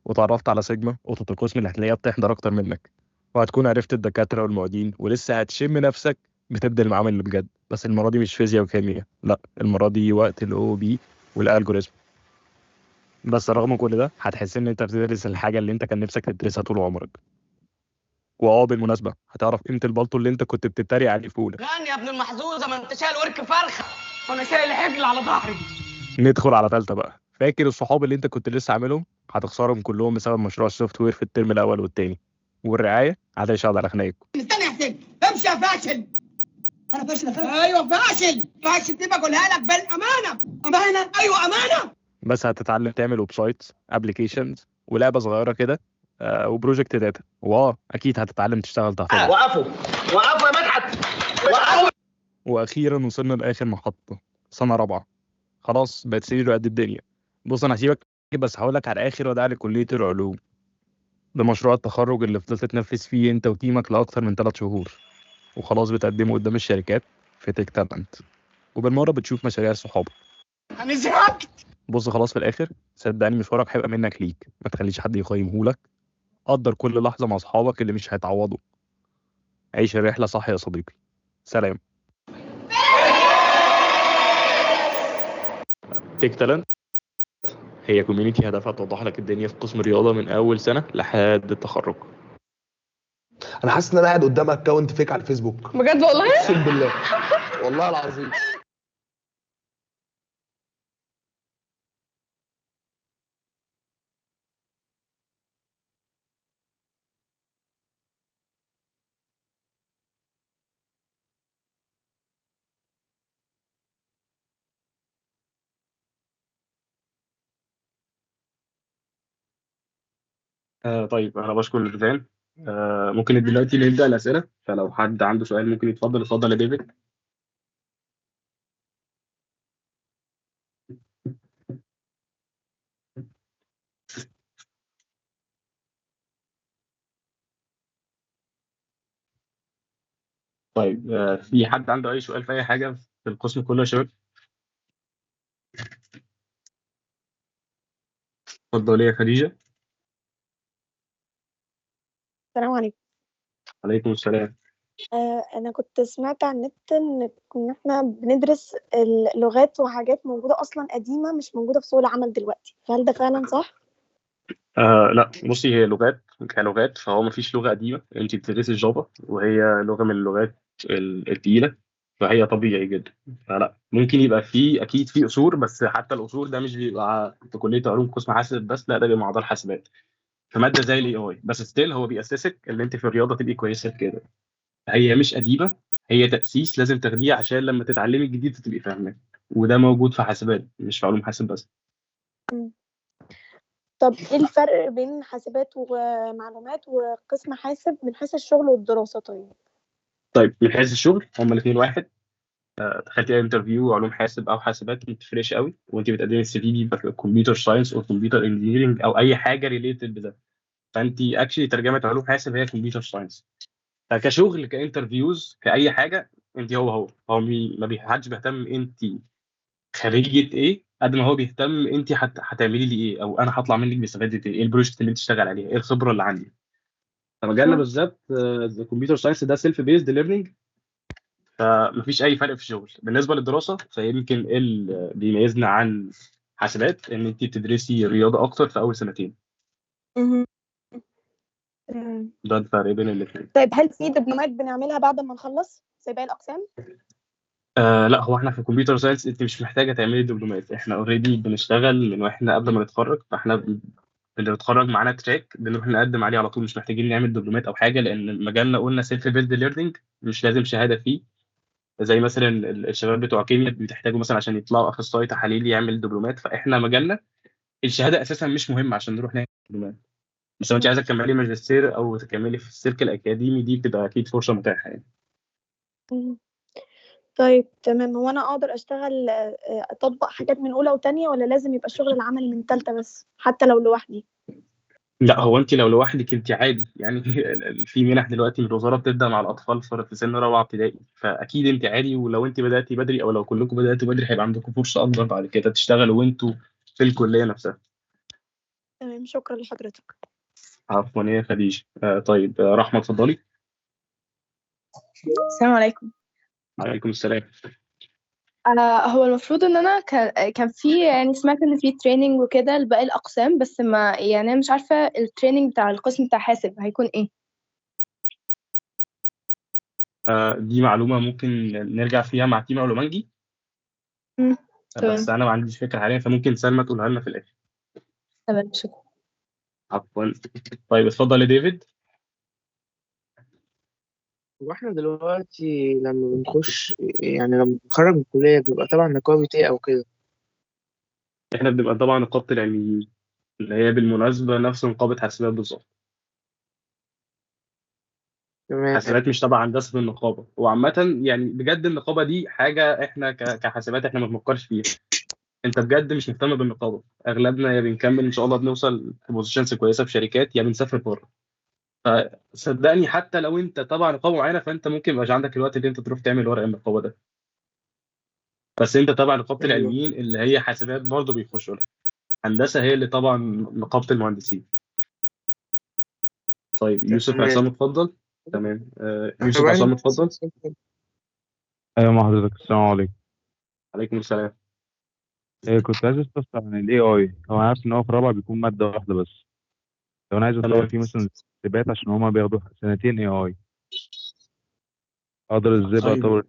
وتعرفت على سيجما، قطة القسم اللي هتلاقيها بتحضر أكتر منك. وهتكون عرفت الدكاترة والمعيدين، ولسه هتشم نفسك بتبدأ المعامل اللي بجد. بس المرة دي مش فيزياء وكيمياء، لا، المرة دي وقت الأو بي والألجوريزم. بس رغم كل ده هتحس ان انت بتدرس الحاجه اللي انت كان نفسك تدرسها طول عمرك. بالمناسبه هتعرف قيمه البلطو اللي انت كنت بتتريق عليه في اولى. غني يا ابن المحظوظه، ما انت شايل ورك فرخه وانا شايل حجل على ظهري. ندخل على ثالثه بقى. فاكر الصحاب اللي انت كنت لسه عاملهم هتخسرهم كلهم بسبب مشروع السوفت وير في الترم الاول والتاني، والرعايه هتشهد على خناقكم. استنى يا حسين، امشي يا فاشل. انا فاشل يا فاشل؟ ايوه فاشل. فاشل دي بقولها لك بالامانه. امانه؟ ايوه امانه. بس هتتعلم تعمل ويب سايتس، ابلكيشنز، ولعبه صغيره كده، وبروجكت داتا، اكيد هتتعلم تشتغل تحت ضغط. وقفوا وقفوا يا مدحت، وقفوا. واخيرا وصلنا لاخر محطه، سنه رابعه. خلاص بقت سرير قد الدنيا. بص انا هسيبك بس هقول لك على اخر وداع لكليه العلوم. ده مشروع التخرج اللي فضلت تنفذ فيه انت وتيمك لاكتر من 3 شهور، وخلاص بتقدمه قدام الشركات في تيك تالنت، وبالمره بتشوف مشاريع صحابك. انا زهقت. بص خلاص في الاخر صدقني مشوارك هيبقى منك ليك، ما تخليش حد يقيمهولك. قدر كل لحظه مع اصحابك اللي مش هيتعوضوا. عيش الرحله صح يا صديقي. سلام. تيك تالنت هي كوميونتي هدفها توضح لك الدنيا في قسم الرياضه من اول سنه لحد التخرج. انا حاسس ان انا قاعد قدام اكونت فيك على الفيسبوك. بجد والله؟ اقسم بالله، والله العظيم. طيب انا بشكر البرزان. ممكن دلوقتي نبدا الاسئله، فلو حد عنده سؤال ممكن يتفضل. اتفضل يا ديفيد. طيب في حد عنده اي سؤال في اي حاجه في القسم كله يا شباب؟ اتفضلي يا خديجه. السلام عليكم. عليكم السلام. انا كنت سمعت على النت ان احنا بندرس اللغات وحاجات موجوده اصلا قديمه مش موجوده في سوق العمل دلوقتي، فهل ده فعلا صح؟ لا بصي، هي لغات كلغات، فهو مفيش لغه قديمه. انت بتدرسي الجافا وهي لغه من اللغات التقيله، فهي طبيعي جدا. فلا، ممكن يبقى في، اكيد في اصول، بس حتى الاصول ده مش بيبقى في كليه علوم قسم حاسب بس، لا ده بيبقى مع مدار حاسبات في ماده زي الاي اي. بس ستيل هو بيأسسك ان انت في الرياضه تبقي كويسه في كده. هي مش قديمه، هي تأسيس لازم تاخديه عشان لما تتعلمي الجديد تبقي فاهمه، وده موجود في حاسبات مش في علوم حاسب بس. مم. طب ايه الفرق بين حاسبات ومعلومات وقسم حاسب من حيث الشغل والدراسه؟ طيب من حيث الشغل هما الاثنين واحد. دخلتي انترفيو علوم حاسب او حاسبات ما بتفرقش قوي، وانت بتقدمي السي في دي كمبيوتر ساينس او كمبيوتر انجينيرنج او اي حاجه ريليتد بده، فانت اكشلي ترجمه علوم حاسب هي كمبيوتر ساينس. فكشغل كانترفيوز كاي حاجه، انت هو ما حدش بيهتم انت خريجه ايه قد ما هو بيهتم انت هتعملي لي ايه، او انا هطلع منك باستفاده ايه البروجكت اللي انت تشتغل عليه، ايه الخبره اللي عندي. فمجالنا مم. بالذات الكمبيوتر ساينس ده سيلف بيزد ليرنينج، فمفيش اي فرق في الشغل. بالنسبه للدراسه فيمكن اللي بيميزنا عن حاسبات ان انت بتدرسي رياضه اكتر في اول سنتين. مم. ده الفرق بين الاثنين. طيب هل في دبلومات بنعملها بعد ما نخلص زي باقي الاقسام؟ لا، هو احنا في كمبيوتر ساينس انت مش محتاجه تعملي دبلومات، احنا اوريدي بنشتغل من واحنا قبل ما نتخرج، فاحنا اللي بيتخرج معانا تراك بنروح نقدم عليه على طول، مش محتاجين نعمل دبلومات او حاجه، لان مجالنا قلنا سيلف بيلد ليرنينج، مش لازم شهاده فيه. زي مثلا الشباب بتوع كيمياء بيحتاجوا مثلا عشان يطلعوا اخصائي تحاليل يعمل دبلومات، فاحنا مجالنا الشهاده اساسا مش مهمه عشان نروح نعمل دبلومات. بس لو انت عايزه تكملي ماجستير او تكملي في السلك الاكاديمي دي بتبقى اكيد فرصه متاحه يعني. مم. طيب تمام. هو انا اقدر اشتغل اطبق حاجات من اولى وتانية، ولا لازم يبقى الشغل العملي من تالتة بس حتى لو لوحدي؟ لا، هو انت لو لوحدك انت عادي يعني. في منح دلوقتي من الوزاره بتبدا مع الاطفال في سن رابعه ابتدائي، فاكيد انت عادي. ولو انت بداتي بدري او لو كلكم بداتوا بدري هيبقى عندكم فرصه اكبر بعد كده تشتغلوا وانتوا في الكليه نفسها. تمام، شكرا لحضرتك. عفوا يا خديجه. طيب رحمه اتفضلي. السلام عليكم. عليكم السلام. هو المفروض ان انا كان في، يعني سمعت ان في تريننج وكده لباقي الاقسام، بس ما يعني انا مش عارفه التريننج بتاع القسم بتاع حاسب هيكون ايه. دي معلومة ممكن نرجع فيها مع تيم أولومانجي، بس تمام أنا ما عنديش فكرة حاليا، فممكن سلمى تقولها لنا في الآخر. تمام شكرا. عفوا. طيب اتفضل يا ديفيد. هو احنا دلوقتي لما بنخش، يعني لما بنتخرج من الكلية بنبقى طبعا نقابة ايه أو كده. احنا بنبقى طبعا نقابة العلميين، اللي هي بالمناسبة نفس نقابة حاسبات بالظبط. تمام. حاسبات مش تبع هندسة النقابة، وعامة يعني بجد النقابة دي حاجة احنا كحاسبات احنا ما بنفكرش فيها. انت بجد مش مهتم بالنقابة، اغلبنا يا بنكمل ان شاء الله بنوصل بوزيشنز كويسة في شركات، يا بنسافر بره. فصدقني حتى لو انت تبع نقابة معينة، فانت ممكن ميبقاش عندك الوقت اللي انت تروح تعمل ورق النقابة ده. بس انت تبع نقابة أيوه. العلميين اللي هي حاسبات برضه بيخشوا لها. هندسة هي اللي طبعا نقابة المهندسين. طيب يوسف تمام. عصام اتفضل. تمام طب يوسف أنا عصام اتفضل. ايوه مع حضرتك، السلام عليكم. عليكم السلام. كنت عايز استفسر عن الاي اي. هو انا عارف ان هو في رابعه بيكون ماده واحده بس. لو انا عايز اطور تمام. فيه مثلا تدريبات عشان هما بياخدوا سنتين اي اي، اقدر ازاي بقى طيب اطور؟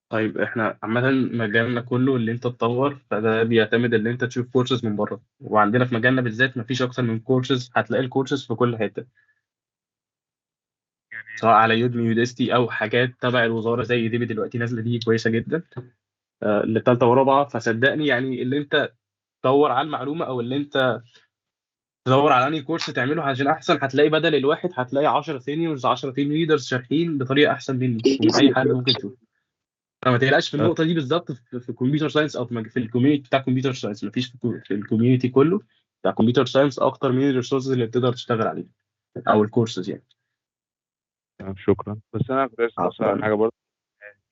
طيب احنا عامة مجالنا كله اللي انت تطور، فده بيعتمد ان انت تشوف كورسز من بره، وعندنا في مجالنا بالذات مفيش اكتر من كورسز، هتلاقي الكورسز في كل حتة، سواء على يودمي يوديستي او حاجات تبع الوزارة زي دي دلوقتي نازلة، دي كويسة جدا للتالتة ورابعة. فصدقني يعني اللي انت تدور على المعلومة، او اللي انت تدور على انهي كورس تعمله عشان احسن، هتلاقي بدل الواحد هتلاقي 10 سينيورز 10 تيم ليدرز شارحين بطريقة احسن مني ومن اي حد ممكن تشوفه. فما تقلقش في النقطه دي بالذات، في الكمبيوتر ساينس او في الكوميونتي بتاع الكمبيوتر ساينس، مفيش في الكوميونتي كله بتاع الكمبيوتر ساينس اكتر من الريسورسز اللي بتقدر تشتغل عليها، او الكورسز يعني. شكرا. بس انا كنت عايز استفسر عفوا. عن حاجه برضه.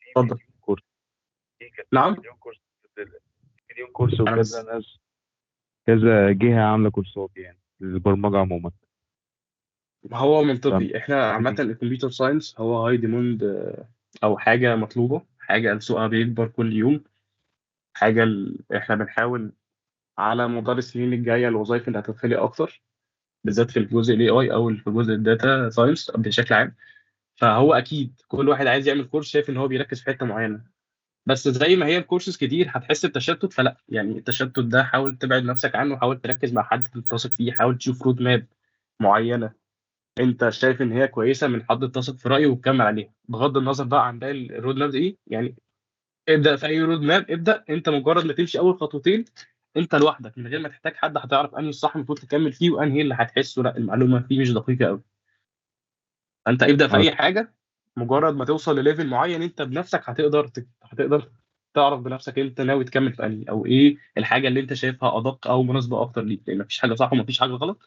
اتفضل. مليون كورس، نعم. مليون كورس، مليون كورس انا وكذا بس ناس، كذا جهه عامله كورسات يعني للبرمجه عموما. ما هو فاهم؟ منطقي، احنا عامه الكمبيوتر ساينس هو هاي ديموند، او حاجه مطلوبه، حاجه سوقها بيكبر كل يوم، حاجه احنا بنحاول على مدار السنين الجايه الوظائف اللي هتتخلق اكتر، بالذات في الجزء الاي اي او في جزء الداتا ساينس بشكل عام. فهو اكيد كل واحد عايز يعمل كورس شايف ان هو بيركز في حته معينه، بس زي ما هي الكورسز كتير هتحس بتشتت، فلا يعني التشتت ده حاول تبعد نفسك عنه، حاول تركز مع حد تثق فيه، حاول تشوف رود ماب معينه انت شايف ان هي كويسه من حد تثق في رايه وتكمل عليها، بغض النظر بقى عن باقي الرود ماب ايه يعني. ابدا في اي رود ماب، ابدا انت مجرد ما تمشي اول خطوتين انت لوحدك من غير ما تحتاج حد، هتعرف انهي الصح المفروض تكمل فيه وانهي اللي هتحسه لا المعلومه فيه مش دقيقه قوي. فانت ابدا في اي حاجه، مجرد ما توصل لليفل معين انت بنفسك هتقدر تعرف بنفسك انت ناوي تكمل في انهي، او ايه الحاجه اللي انت شايفها ادق او مناسبه اكتر ليك، لان مفيش حاجه صح ومفيش حاجه غلط،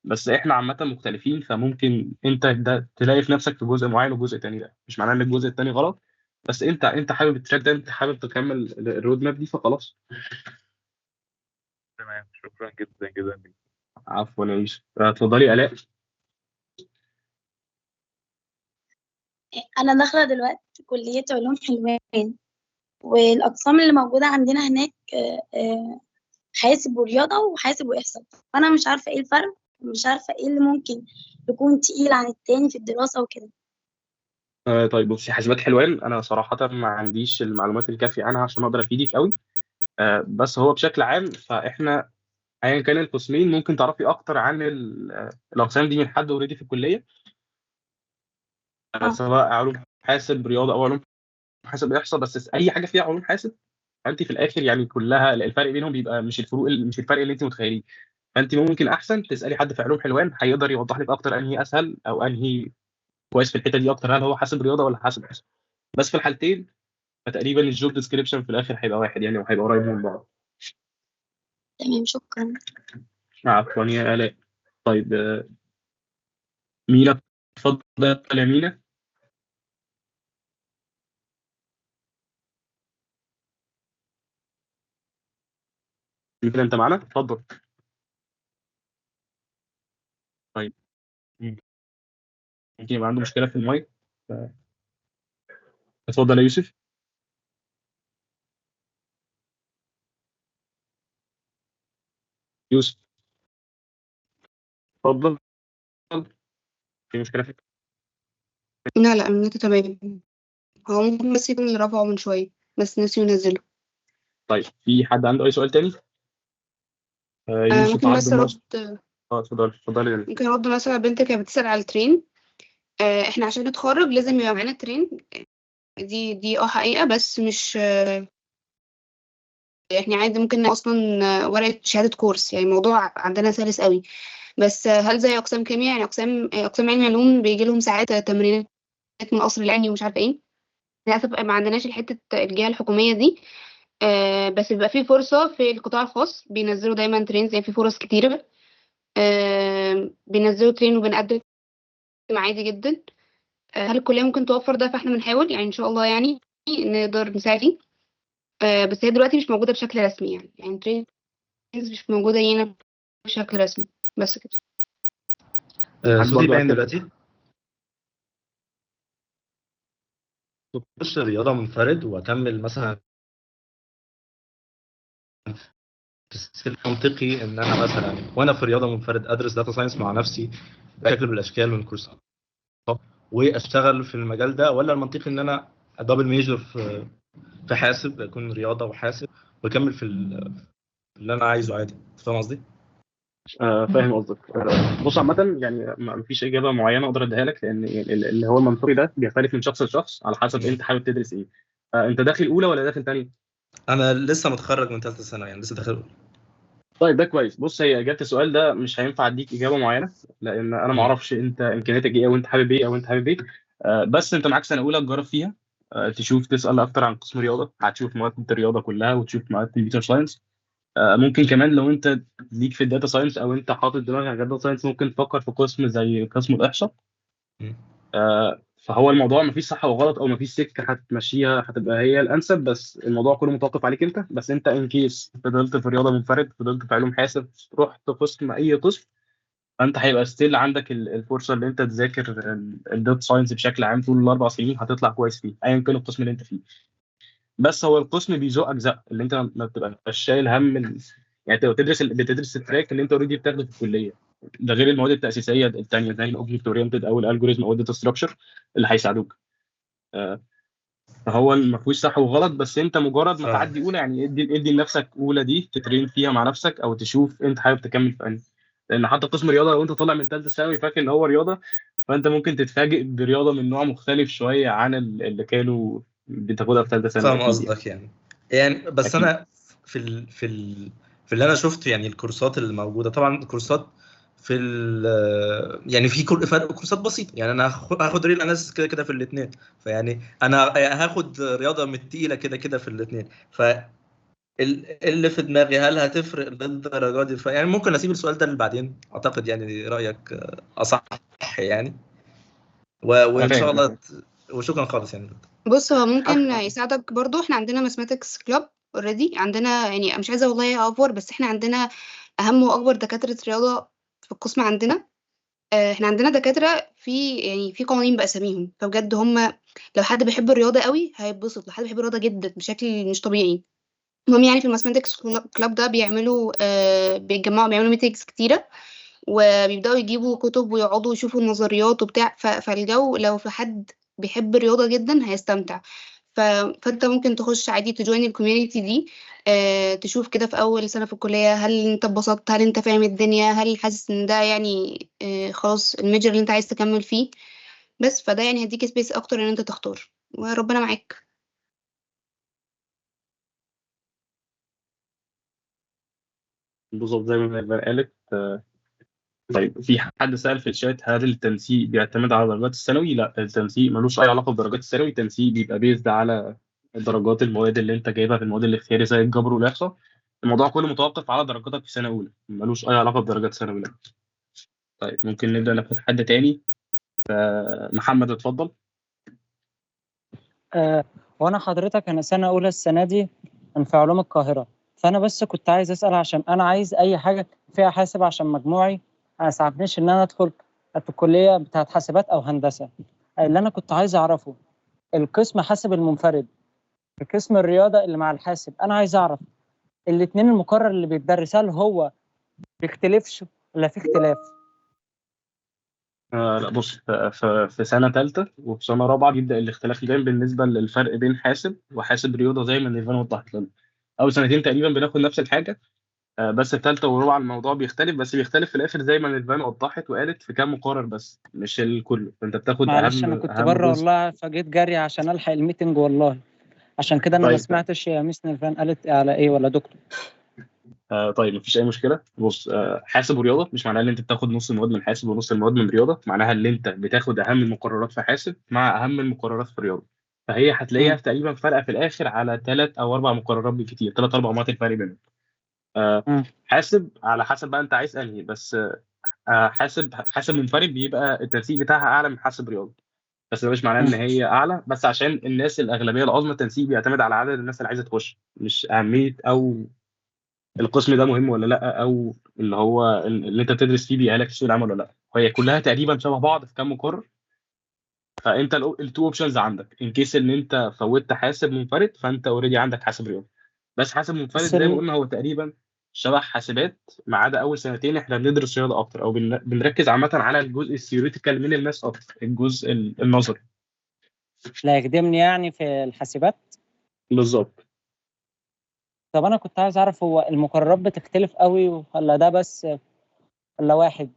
بس احنا عامه مختلفين، فممكن انت ده تلاقي في نفسك في جزء معين وجزء تاني لا، مش معناه ان الجزء التاني غلط، بس انت حابب التراك ده، انت حابب تكمل الرود ماب دي فخلاص. تمام، شكرا جدا جدا. عفوا يا يوسف. اتفضلي الاء. أنا داخلة دلوقتي كلية علوم حلوان، والأقسام اللي موجودة عندنا هناك حاسب ورياضة وحاسب وإحصاء. فأنا مش عارفة إيه الفرق، مش عارفة إيه اللي ممكن يكون تقيل عن التاني في الدراسة وكده. طيب بصي، حاسبات حلوان انا صراحه ما عنديش المعلومات الكافيه عنها عشان اقدر افيدك قوي، بس هو بشكل عام فاحنا ايا كان القسمين ممكن تعرفي اكتر عن الاقسام دي من حد اوريدي في الكليه، سواء علوم حاسب رياضه او علوم حاسب احصاء، بس اي حاجه فيها علوم حاسب فانت في الاخر يعني كلها الفرق بينهم بيبقى مش الفرق اللي انت متخيليه. فانت ممكن احسن تسالي حد في علوم حلوان هيقدر يوضح لك اكتر انهي اسهل او انهي كويس في الحته دي اكتر، هل هو حاسب رياضه ولا حاسب احصاء. بس في الحالتين فتقريبا الجوب ديسكريبشن في الاخر هيبقى واحد يعني، وهيبقى قريب من بعض. تمام شكرا. عفوا يا الاء. طيب مينا اتفضل يا مينا. يمكن انت معانا اتفضل. طيب يمكن يبقى عنده مشكله في المايك اتفضل يا يوسف. يوسف اتفضل. في مشكلة فيك؟ لا النت تمام. هو ممكن بس يكون اللي رفعه من شوية بس نسي ينزله. طيب في حد عنده أي سؤال تاني؟ يوسف ممكن عبد بس الناصر. أرد. اتفضلي يا ممكن أرد مثلا بنتك كانت بتسأل على الترين. احنا عشان نتخرج لازم يبقى معانا ترين. دي حقيقة بس مش احنا عادي ممكن اصلا ورقة شهادة كورس، يعني الموضوع عندنا سلس قوي. بس هل زي اقسام كيمياء؟ يعني اقسام علم علوم بيجي لهم ساعات تمرينات من القصر العيني ومش عارفه ايه. للاسف ما عندناش الحته الجهه الحكوميه دي. بس بيبقى في فرصه في القطاع الخاص، بينزلوا دايما ترينز، يعني في فرص كتيره. بينزلوا ترين وبنقدم عادي جدا. هل الكليه ممكن توفر ده؟ فاحنا بنحاول يعني ان شاء الله يعني نقدر نساعد فيه. بس هي دلوقتي مش موجوده بشكل رسمي، يعني ترينز مش موجوده هنا بشكل رسمي. بس كده. صوتي باين دلوقتي؟ كنت بخش رياضة منفرد وأكمل مثلا في السلك منطقي إن أنا مثلا وأنا في رياضة منفرد أدرس داتا ساينس مع نفسي بشكل من الأشكال من كورسات وأشتغل في المجال ده، ولا المنطقي إن أنا أدبل ميجر في حاسب، أكون رياضة وحاسب وأكمل في اللي أنا عايزه عادي. فاهم قصدي؟ فاهم قصدك. بص عامة يعني ما فيش إجابة معينة أقدر أديها لك، لأن اللي هو المنطقي ده بيختلف من شخص لشخص على حسب أنت حابب تدرس إيه. أنت داخل أولى ولا داخل تانية؟ أنا لسه متخرج من ثالثة ثانوي، يعني لسه داخل. طيب ده كويس. بص هي إجابة السؤال ده مش هينفع أديك إجابة معينة، لأن أنا ما أعرفش أنت إمكانياتك إيه أو أنت حابب إيه أو أنت حابب إيه. بس أنت معاك سنة أولى تجرب فيها، تشوف تسأل أكتر عن قسم رياضة، هتشوف مواد الرياضة كلها وتشوف مواد كمبيوتر ساينس. ممكن كمان لو انت ليك في الداتا ساينس او انت حاطط دماغك على الداتا ساينس ممكن تفكر في قسم زي قسم الاحصاء. فهو الموضوع مفيش صح وغلط او مفيش سكه هتمشيها هتبقى هي الانسب، بس الموضوع كله متوقف عليك انت. بس انت ان كيس فضلت في رياضه منفرد، فضلت في علوم حاسب، رحت قسم اي قسم، فانت هيبقى ستيل عندك الفرصه اللي انت تذاكر الداتا ساينس بشكل عام طول الاربع سنين، هتطلع كويس فيه ايا كان القسم اللي انت فيه. بس هو القسم بيزق اجزاء اللي انت ما بتبقاش شايل هم يعني انت بتدرس التراك اللي انت اوريدي بتاخده في الكليه، ده غير المواد التاسيسيه الثانيه زي الاوبجكت اورينتد او الالجوريزم او الداتا ستراكشر اللي هيساعدوك. فهو ما فيهوش صح وغلط، بس انت مجرد ما تعدي اولى يعني ادي لنفسك اولى دي تترين فيها مع نفسك او تشوف انت حابب تكمل في انهي. لان حتى قسم رياضه لو انت طالع من ثالثه ثانوي فاكر ان هو رياضه، فانت ممكن تتفاجئ برياضه من نوع مختلف شويه عن اللي كانوا بتاخدها في ثالثه ثانوي. فاهم قصدك يعني بس أكيد. انا في اللي انا شفته، يعني الكورسات اللي موجوده، طبعا الكورسات في يعني في فرق كورسات بسيطه. يعني انا هاخد ريل اناليسيس كده كده في الاثنين، فيعني انا هاخد رياضه من التقيله كده كده في الاثنين. اللي في دماغي هل هتفرق للدرجه دي؟ يعني ممكن اسيب السؤال ده لبعدين، اعتقد يعني رايك اصح يعني. وان شاء الله وشكرا خالص يعني. بص هو ممكن يساعدك برضو. احنا عندنا ماثماتكس كلاب اوريدي عندنا، يعني مش عايزه والله اوفر، بس احنا عندنا اهم واكبر دكاتره رياضه في القسم عندنا. احنا عندنا دكاتره في قوانين باساميهم، فبجد هم لو حد بيحب الرياضه قوي هيتبسط، لو حد بيحب الرياضه جدا بشكل مش طبيعي. المهم يعني في الماثماتكس كلاب ده بيعملوا ميتينجز كتيره، وبيبداوا يجيبوا كتب ويقعدوا يشوفوا النظريات وبتاع. فالجو لو في حد بيحب الرياضه جدا هيستمتع. فانت ممكن تخش عادي تجوين الكوميونتي دي. تشوف كده في اول سنه في الكليه، هل انت اتبسطت، هل انت فاهم الدنيا، هل حاسس ان ده يعني خلاص الميجر اللي انت عايز تكمل فيه. بس فده يعني هديك سبيس اكتر ان انت تختار، وربنا معاك. بالظبط زي ما قالت. طيب في حد سأل في الشات هل التنسيق بيعتمد على درجات الثانوي؟ لا، التنسيق ملوش اي علاقه بدرجات الثانوي. التنسيق بيبقى بيزد على درجات المواد اللي انت جايبها في المواد الاختياري زي الجبر والاحصاء. الموضوع كله متوقف على درجاتك في سنه اولى، ملوش اي علاقه بدرجات ثانوي لا. طيب ممكن نبدا ناخد حد تاني. محمد اتفضل. وانا حضرتك انا سنه اولى السنه دي في علوم القاهره، فانا بس كنت عايز اسال عشان انا عايز اي حاجه فيها حاسب عشان مجموعي ما ساعدنيش ان انا ادخل في الكليه بتاعت حاسبات او هندسه. اللي انا كنت عايز اعرفه القسم حاسب المنفرد، قسم الرياضه اللي مع الحاسب، انا عايز اعرف الاثنين المقرر اللي بيتدرس هل هو بيختلفش ولا في اختلاف؟ لا بص، في سنة تالتة وفي سنة رابعة بيبدأ الاختلاف يبان بالنسبة للفرق بين حاسب وحاسب رياضة زي ما نيفان وضحت لنا. أول سنتين تقريبا بناخد نفس الحاجة، بس في تالتة ورابعة الموضوع بيختلف، بس بيختلف في الآخر زي ما نيفان وضحت وقالت في كام مقرر بس مش الكل، فأنت بتاخد معلش انا أهم كنت أهم بره جزء. والله، فجيت جري عشان الحق الميتنج والله، عشان كده انا ما طيب سمعتش يا ميس نيفان قالت على ايه ولا دكتور. طيب مفيش أي مشكلة. بص، حاسب ورياضة مش معناها إن أنت بتاخد نص المواد من حاسب ونص المواد من رياضة، معناها إن أنت بتاخد أهم المقررات في حاسب مع أهم المقررات في رياضة. فهي هتلاقيها مم. تقريبا فارقة في الآخر على 3 أو 4 مقررات بالكتير، 3 أو 4 مرات الفرق بينهم. مم. حاسب على حسب بقى انت عايز انهي، بس حاسب منفرد بيبقى التنسيق بتاعها اعلى من حاسب رياضه، بس ده مش معناه ان مم. هي اعلى، بس عشان الناس الاغلبيه العظمى التنسيق بيعتمد على عدد الناس اللي عايزه تخش، مش اهميه او القسم ده مهم ولا لا، او اللي هو اللي انت بتدرس فيه بيأهلك لسوق العمل ولا لا. هي كلها تقريبا شبه بعض في كام مقرر. فانت التو اوبشنز عندك ان كيس ان انت فوتت حاسب منفرد، فانت اوريدي عندك حاسب رياضه. بس حاسب منفرد بس زي ما قلنا هو تقريبا شبه حاسبات، ما عدا اول سنتين احنا بندرس رياضه اكتر، او بنركز عامه على الجزء الثيوريتيكال من الماس اكتر، الجزء النظري. لا يخدمني يعني في الحاسبات. بالظبط. طب انا كنت عايز اعرف هو المقررات بتختلف قوي ولا ده بس ولا واحد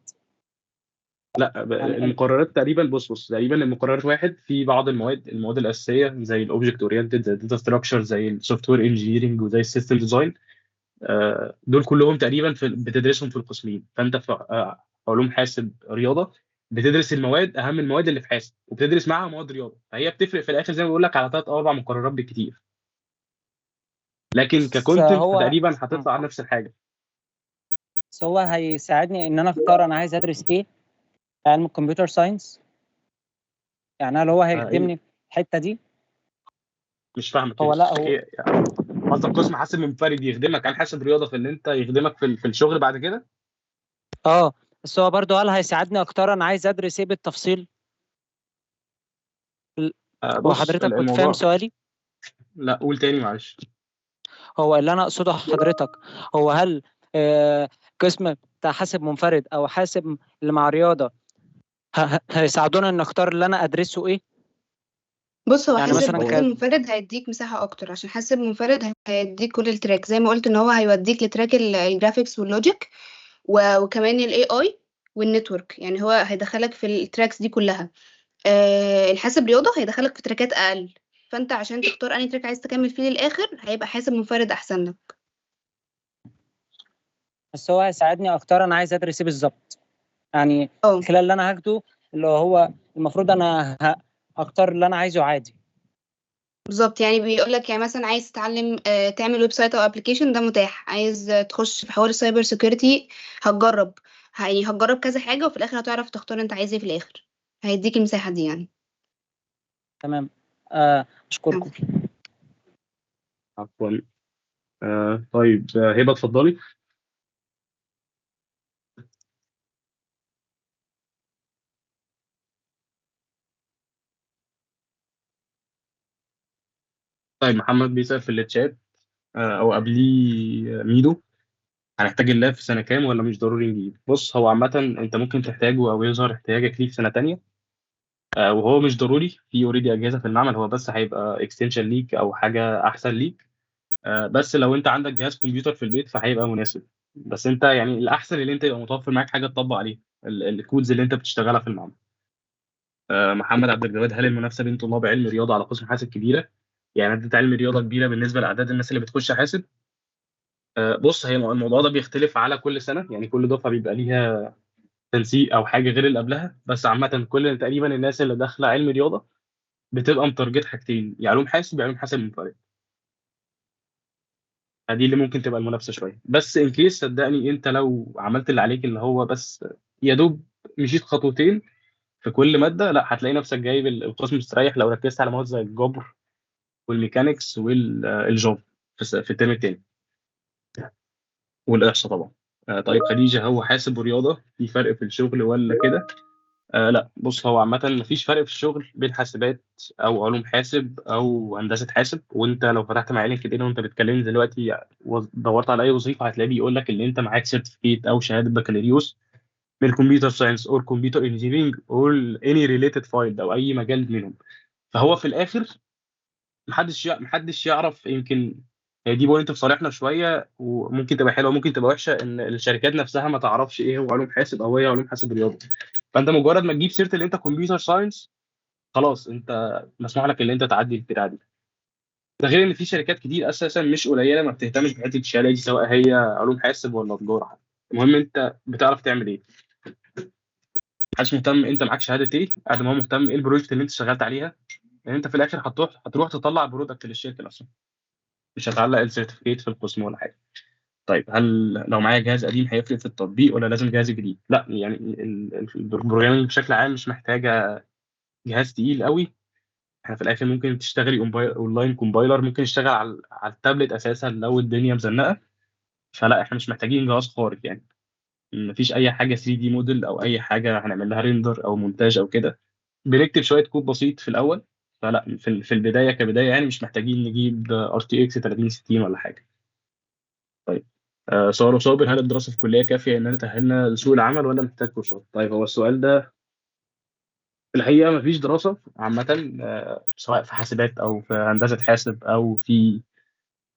لا يعني المقررات تقريبا، بص تقريبا المقررات واحد في بعض المواد الاساسيه زي الاوبجكت اورينتد، زي الداتا ستراكشر، زي السوفت وير انجينيرنج، وزي السيستم ديزاين. دول كلهم تقريبا بتدرسهم في القسمين. فانت في علوم حاسب رياضه بتدرس المواد، اهم المواد اللي في حاسب، وبتدرس معاها مواد رياضه، فهي بتفرق في الاخر زي ما بقول لك على 3 أو 4 مقررات لكن بس ككونتنت هو فتقريبا هتطلع على نفس الحاجه. بس هو هيساعدني ان انا اختار انا عايز ادرس ايه، علم الكمبيوتر ساينس، يعني هل هو ايه، هيخدمني في الحته دي؟ مش فاهمك هو لا هو ايه قصدك قسم حاسب منفرد يخدمك عن حاسب رياضه في ان انت يخدمك في الشغل بعد كده؟ اه بس هو برضه هل هيساعدني اختار انا عايز ادرس ايه بالتفصيل؟ هو بص حضرتك كنت فاهم الموضوع. سؤالي؟ لا قول تاني معلش. هو اللي انا اقصده حضرتك، هو هل قسم بتاع حاسب منفرد او حاسب اللي مع رياضه هيساعدونا ان نختار اللي انا ادرسه ايه؟ بص، هو يعني حاسب مثلا منفرد هيديك مساحة أكتر، عشان حاسب منفرد هيديك كل التراك زي ما قلت إن هو هيوديك لتراك الجرافيكس واللوجيك وكمان ال AI والنتورك، يعني هو هيدخلك في التراكس دي كلها. الحاسب رياضة هيدخلك في تراكات أقل، فأنت عشان تختار أي تراك عايز تكمل فيه للآخر هيبقى حاسب منفرد أحسن لك. بس هو هيساعدني اختار انا عايز ادرس ايه بالظبط، يعني خلال اللي انا هاخده اللي هو المفروض انا اختار اللي انا عايزه عادي. بالظبط، يعني بيقول لك يعني مثلا عايز تتعلم تعمل ويب سايت او ابلكيشن، ده متاح. عايز تخش في حوار السايبر سيكيورتي، هتجرب يعني هتجرب كذا حاجة وفي الآخر هتعرف تختار انت عايز ايه في الآخر، هيديك المساحة دي يعني. تمام. اشكركم. عفوا. طيب هبه اتفضلي. طيب محمد بيسأل في الشات، او قبليه ميدو، هنحتاج اللاب في سنه كام ولا مش ضروري نجيب؟ بص هو عامه انت ممكن تحتاجه او يظهر احتياجك ليه في سنه تانية، وهو مش ضروري، في اوريدي اجهزه في المعمل، هو بس هيبقى اكستنشن ليك او حاجه احسن ليك. بس لو انت عندك جهاز كمبيوتر في البيت فهيبقى مناسب. بس انت يعني الاحسن ان انت يبقى متوفر معاك حاجه تطبق عليها الكودز اللي انت بتشتغلها في المعمل. محمد عبد الجواد، هل المنافسه بين طلاب علم رياضه على قسم حاسب كبيره؟ يعني انت علم رياضه كبيره بالنسبه لاعداد الناس اللي بتخش حاسب؟ بص هي الموضوع ده بيختلف على كل سنه، يعني كل دفعه بيبقى ليها تنسيق او حاجه غير اللي قبلها، بس عامه كل تقريبا الناس اللي داخله علم رياضه بتبقى متارجت حاجتين، يا علوم حاسب يا علوم حاسب منفرد. دي اللي ممكن تبقى المنافسه شويه، بس ان كيس صدقني انت لو عملت اللي عليك اللي هو بس يا دوب مشيت خطوتين في كل ماده، لا هتلاقي نفسك جايب القسم مستريح لو ركزت على مواد زي الجبر والميكانيكس والجافا في الترم الثاني، والاحصاء طبعا. طيب خديجه، هو حاسب ورياضه في فرق في الشغل ولا كده؟ لا بص، هو عامة مفيش فرق في الشغل بين حاسبات أو علوم حاسب أو هندسة حاسب. وأنت لو فتحت معايا لينكدين وأنت بتكلمني دلوقتي دورت على أي وظيفة، هتلاقيه بيقول لك إن أنت معاك سيرتيفيكيت أو شهادة بكالوريوس من الكمبيوتر ساينس أو كمبيوتر انجينيرنج أو اني ريليتد فايلد أو أي مجال منهم. فهو في الآخر محدش يعرف. يمكن هي دي بوينت في صالحنا شويه، وممكن تبقى حلوه وممكن تبقى وحشه، ان الشركات نفسها ما تعرفش ايه هو علوم حاسب او ايه علوم حاسب رياضه. فانت مجرد ما تجيب سيره اللي انت كمبيوتر ساينس، خلاص انت مسموح لك ان انت تعدي البتاع دي. ده غير ان في شركات كتير اساسا مش قليله ما بتهتمش بحته الشهاده دي، سواء هي علوم حاسب ولا تجاره حتى. المهم انت بتعرف تعمل ايه. محدش مهتم انت معاك شهاده ايه، قد ما هو مهتم ايه البروجكت اللي انت اشتغلت عليها. لان انت في الاخر هتروح تطلع برودكت للشركه اصلا، مش هتعلق السيرتيفيكيت في القسم ولا حاجه. طيب هل لو معايا جهاز قديم هيفرق في التطبيق ولا لازم جهاز جديد؟ لا يعني البروجرامينج بشكل عام مش محتاجه جهاز تقيل قوي. احنا في الاخر ممكن تشتغلي اونلاين كومبايلر، ممكن يشتغل على التابلت اساسا لو الدنيا مزنقه. فلا احنا مش محتاجين جهاز خارق يعني. مفيش اي حاجه 3 دي موديل او اي حاجه هنعمل لها ريندر او مونتاج او كده. بنكتب شويه كود بسيط في الاول. فلا في البدايه كبدايه يعني مش محتاجين نجيب ار تي اكس 3060 ولا حاجه. طيب سؤال صابر، هل الدراسة في الكلية كافية إننا تأهلنا لسوق العمل ولا محتاج كورسات؟ طيب هو السؤال ده في الحقيقة مفيش دراسة عامة سواء في حاسبات أو في هندسة حاسب أو في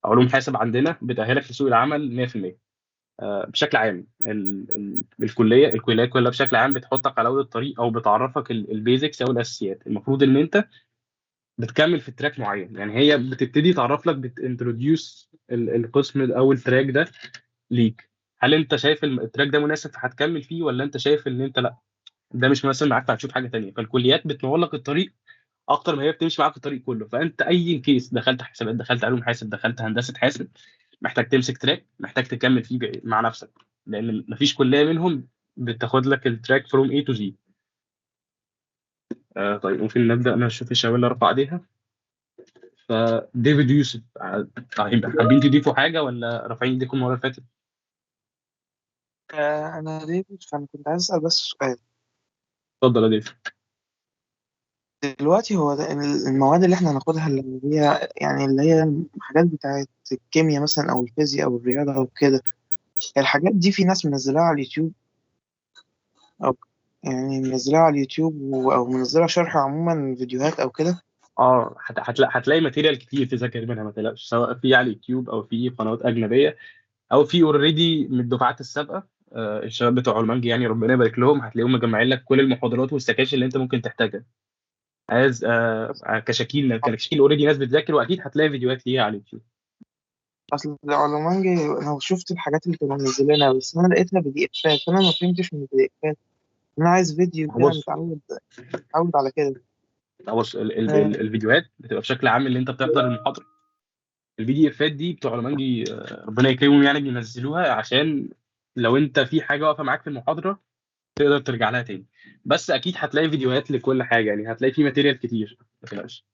علوم حاسب عندنا بتأهلك لسوق العمل 100%. بشكل عام الكلية كلها بشكل عام بتحطك على أول الطريق أو بتعرفك البيزكس أو الأساسيات. المفروض إن أنت بتكمل في تراك معين. يعني هي بتبتدي تعرف لك، بتنتروديوس القسم أو التراك ده ليك. هل انت شايف التراك ده مناسب فهتكمل فيه، ولا انت شايف ان انت لا، ده مش مناسب معاك فهتشوف حاجه تانيه؟ فالكليات بتنور لك الطريق اكتر ما هي بتمشي معاك الطريق كله. فانت اي كيس دخلت حسابات، دخلت علوم حاسب، دخلت هندسه حاسب، محتاج تمسك تراك، محتاج تكمل فيه مع نفسك. لان مفيش كليه منهم بتاخد لك التراك فروم اي تو زي. طيب ممكن نبدا. انا اشوف الشباب اللي رفع ايديها. فديفيد يوسف، طيب حابين تضيفوا حاجه ولا رافعين ايديكم المره اللي فاتت؟ أنا ديفيد، فأنا كنت عايز أسأل بس سؤال. اتفضل يا ديفيد. دلوقتي هو ده المواد اللي احنا هناخدها اللي هي يعني اللي هي حاجات بتاعت الكيمياء مثلا أو الفيزياء أو الرياضة أو كده، الحاجات دي في ناس منزلاها على اليوتيوب، أو يعني منزلاها على اليوتيوب أو منزلها شرح عموما فيديوهات أو كده؟ هتلاقي ماتيريال كتير تذاكر منها، ما تقلقش، سواء في على اليوتيوب او في قنوات اجنبيه او في اوريدي من الدفعات السابقه. الشباب بتوع المانجي يعني ربنا يبارك لهم، هتلاقيهم مجمعين لك كل المحاضرات والسكاشن اللي انت ممكن تحتاجها. از كشكيل اوريدي ناس بتذاكر، واكيد هتلاقي فيديوهات ليها على اليوتيوب. أصل العلمانجي أنا شفت الحاجات اللي كانوا منزلينها، بس أنا لقيتها بي دي إفات، فأنا ما فهمتش من البي دي إفات. أنا عايز فيديو كده بص متعود على كده. بص الفيديوهات بتبقى بشكل عام اللي انت بتحضر المحاضره. البي دي افات دي بتوع المانجي ربنا يكرمهم يعني بينزلوها عشان لو انت في حاجه واقفه معاك في المحاضره تقدر ترجع لها تاني. بس اكيد هتلاقي فيديوهات لكل حاجه، يعني هتلاقي في ماتيريال كتير، ما تقلقش.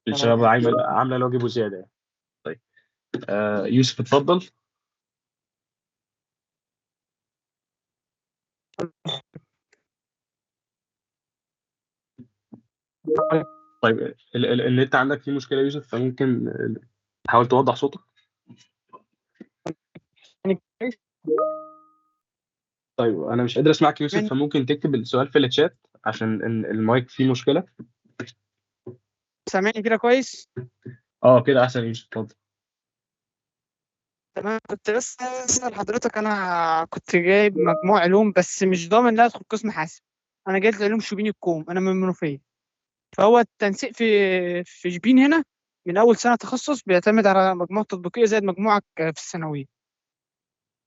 الشباب تمام. عامله الواجب وزياده يعني. طيب يوسف اتفضل. طيب النت عندك فيه مشكله يا يوسف، فممكن تحاول توضح صوتك. طيب انا مش قادر اسمعك يوسف، فممكن تكتب السؤال في الشات عشان المايك فيه مشكله. سامعني كده كويس؟ كده احسن يا يوسف، اتفضل. تمام، كنت بس اسال حضرتك، انا كنت جايب مجموع علوم بس مش ضامن ان أنا ادخل قسم حاسب. انا جايب علوم شبين الكوم، انا من المنوفيه. فهو التنسيق في شبين هنا من اول سنه تخصص بيعتمد على مجموع تطبيقيه زائد مجموعك في الثانويه.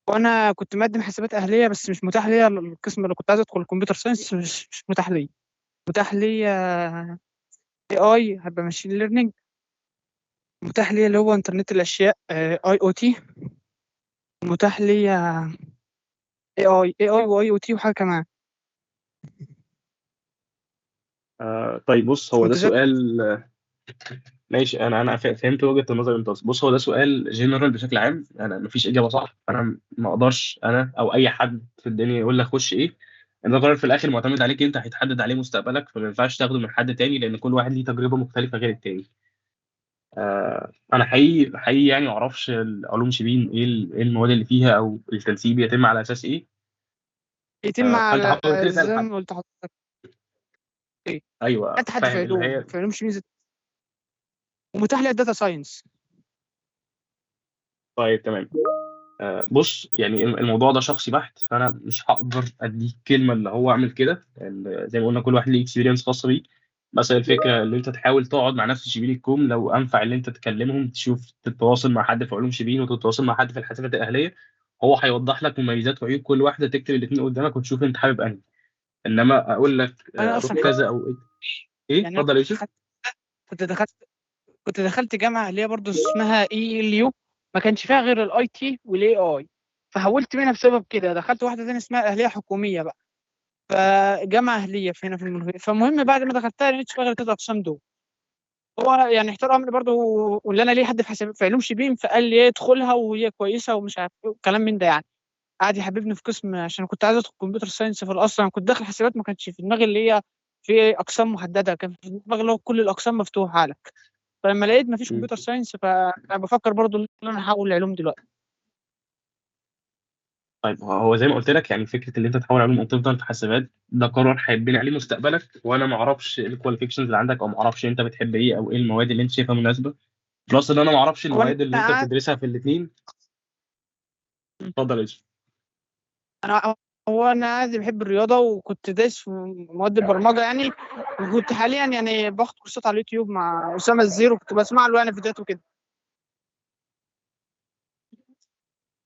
وانا كنت مقدم حسابات اهليه بس مش متاح ليا القسم اللي كنت عايز ادخل الكمبيوتر ساينس، مش متاح ليا. متاح ليا اي هبقى ماشين ليرنينج. متاح ليا اللي هو انترنت الاشياء اي او تي. متاح ليا اي واي او تي وحاجه كمان. طيب بص، هو ده كنت شايف سؤال ماشي. انا فهمت وجهه النظر اللي انت قصدك. بص هو ده سؤال جنرال بشكل عام، انا مفيش اجابه صح. انا ما اقدرش انا او اي حد في الدنيا يقول لك خش ايه. ان ده قرار في الاخر معتمد عليك انت، هيتحدد عليه مستقبلك، فما ينفعش تاخده من حد تاني لان كل واحد ليه تجربه مختلفه غير التاني. انا حقيقي يعني ما اعرفش علوم شبين ايه المواد اللي فيها او التنسيق بيتم على اساس ايه. يتم فانت على حاول تسال زي حد. ما قلت لحضرتك ايه. ايوه انت حد في فاهم اللي علوم، هي. في علوم شبيه ومتاح لي الداتا ساينس. طيب تمام. بص يعني الموضوع ده شخصي بحت، فانا مش هقدر اديك كلمه اللي هو اعمل كده، لأن زي ما قلنا كل واحد ليه اكسبيرينس خاصه بيه. بس الفكره اللي انت تحاول تقعد مع نفس شبين الكوم، لو انفع اللي انت تكلمهم، تشوف تتواصل مع حد في علوم شبين وتتواصل مع حد في الحاسبات الاهليه، هو هيوضح لك مميزات وعيوب كل واحده، تكتب الاثنين قدامك وتشوف انت حابب انهي. انما اقول لك انا روح اصلا كذا او ايه. يعني انا اتفضل يا يوسف. كنت دخلت كنت دخلت جامعه اللي هي برضه اسمها اي ال يو، ما كانش فيها غير الاي تي والاي اي، فحولت منها بسبب كده. دخلت واحده ثانيه اسمها اهليه حكوميه بقى، فجامعه اهليه في هنا في المنوفيه. فالمهم بعد ما دخلتها لقيت فيها غير الثلاث اقسام دول. هو يعني احتار امري برضه، واللي انا ليه حد في حساب في علوم شبين، فقال لي ايه ادخلها وهي كويسه ومش عارف ايه كلام من ده يعني. قعد يحببني في قسم عشان كنت عايز ادخل كمبيوتر ساينس في الاصل. انا كنت داخل حسابات، ما كانش في دماغي اللي هي في اقسام محدده، كان في دماغي اللي هو كل الاقسام مفتوحه لك. فلما لقيت ما فيش كمبيوتر ساينس، فانا بفكر برضو ان انا احول لعلوم دلوقتي. طيب هو زي ما قلت لك، يعني فكره اللي انت تحول علوم او تفضل في حاسبات ده قرار هيبني عليه مستقبلك، وانا ما اعرفش الكواليفيكيشنز اللي عندك، او ما اعرفش انت بتحب ايه، او ايه المواد اللي انت شايفها مناسبه. بلس ان انا ما اعرفش هو انا المواد اللي انت بتدرسها في الاثنين. اتفضل يا يوسف. انا هو انا عادي بحب الرياضه، وكنت دايس في مواد البرمجه يعني. وكنت حاليا يعني باخد كورسات على اليوتيوب مع اسامه الزيرو، كنت بسمع له يعني فيديوهات وكده.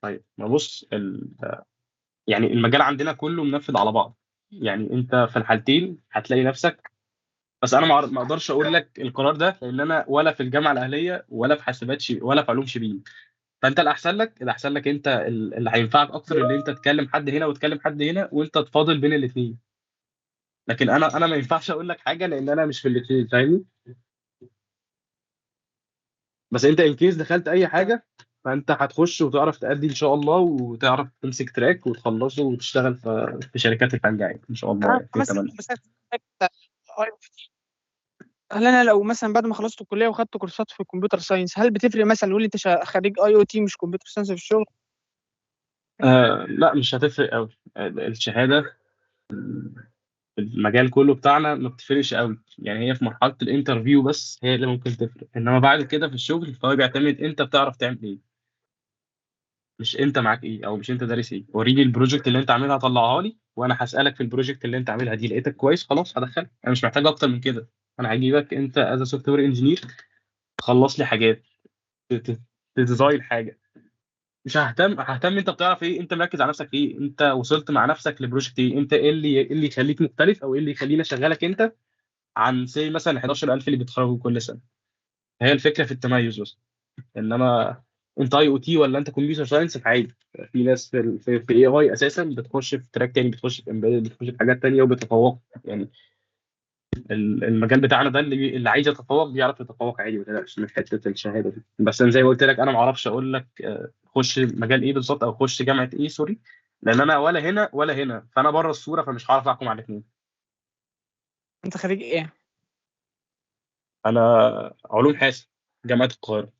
طيب ما بص يعني المجال عندنا كله منفذ على بعض. يعني انت في الحالتين هتلاقي نفسك. بس انا ما اقدرش اقول لك القرار ده، لان انا ولا في الجامعه الاهليه ولا في حاسبات ولا في علوم شبين. فانت الاحسن لك انت اللي هينفعك اكتر اللي انت تكلم حد هنا وتكلم حد هنا وانت تفاضل بين الاثنين. لكن انا ما ينفعش اقول لك حاجه لان انا مش في الاثنين، فاهمني. بس انت ان كيس دخلت اي حاجه، فانت هتخش وتعرف تأدي ان شاء الله، وتعرف تمسك تراك وتخلصه وتشتغل في شركات الفنجة عادي ان شاء الله، انا يعني مثلا اتمنى. هل انا لو مثلا بعد ما خلصت الكليه وخدت كورسات في الكمبيوتر ساينس، هل بتفرق مثلا يقول لي انت خريج اي او تي مش كمبيوتر ساينس في الشغل؟ لا مش هتفرق قوي. الشهاده في المجال كله بتاعنا ما بتفرقش قوي، يعني هي في مرحله الانترفيو بس هي اللي ممكن تفرق، انما بعد كده في الشغل فهو بيعتمد انت بتعرف تعمل ايه، مش انت معاك ايه، او مش انت دارس ايه. وريني البروجكت اللي انت عاملها طلعها لي، وانا هسالك في البروجكت اللي انت عاملها دي لقيتك كويس خلاص هدخلك، انا مش محتاج اكتر من كده. انا هجيبك انت از سوفت وير انجينير تخلص لي حاجات، تديزاين حاجه. مش ههتم انت بتعرف ايه، انت مركز على نفسك ايه، انت وصلت مع نفسك لبروجكت ايه، انت ايه اللي يخليك مختلف، او ايه اللي يخليني اشغلك انت عن سي مثلا 11,000 اللي بيتخرجوا كل سنه. هي الفكره في التميز بس. انما انت اي او تي ولا انت كمبيوتر ساينس عادي. في ناس في اي اي اساسا بتخش في تراك تاني، بتخش في امبيدد، بتخش في حاجات تانيه وبتتفوق يعني. المجال بتاعنا ده اللي عايز يتفوق بيعرف يتفوق عادي، ما تقلقش من حته الشهاده دي. بس انا زي ما قلت لك انا ما اعرفش اقول لك خش مجال ايه بالظبط، او خش جامعه ايه، سوري. لان انا ولا هنا ولا هنا، فانا بره الصوره، فمش هعرف احكم على الاثنين. انت خريج ايه؟ انا علوم حاسب، جامعه القاهره،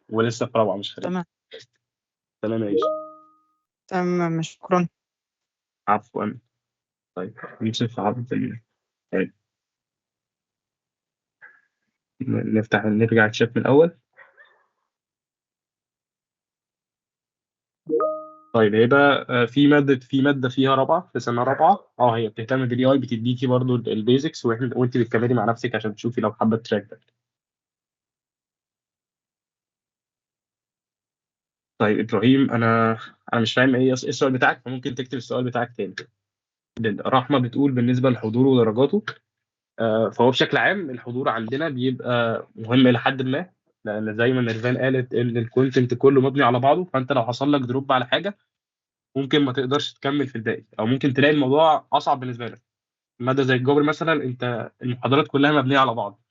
ولسه في رابعه مش خارج. تمام تمام يا يوسف. تمام شكرا. عفوا. طيب يوسف عبد طيب نرجع الشات من الاول. طيب هيبقى في ماده فيها رابعه في سنه رابعه، هي بتهتم بالاي اي، بتديكي برضو البيزكس، وانت بتكملي مع نفسك عشان تشوفي لو حابه التراك ده. طيب ابراهيم، انا مش فاهم ايه السؤال بتاعك، فممكن تكتب السؤال بتاعك تاني. رحمه بتقول بالنسبه لحضوره ودرجاته. فهو بشكل عام الحضور عندنا بيبقى مهم الى حد ما، لان زي ما نيرفان قالت ان الكونتنت كله مبني على بعضه، فانت لو حصل لك دروب على حاجه ممكن ما تقدرش تكمل في الباقي، او ممكن تلاقي الموضوع اصعب بالنسبه لك. ماده زي الجبر مثلا، انت المحاضرات كلها مبنيه على بعض،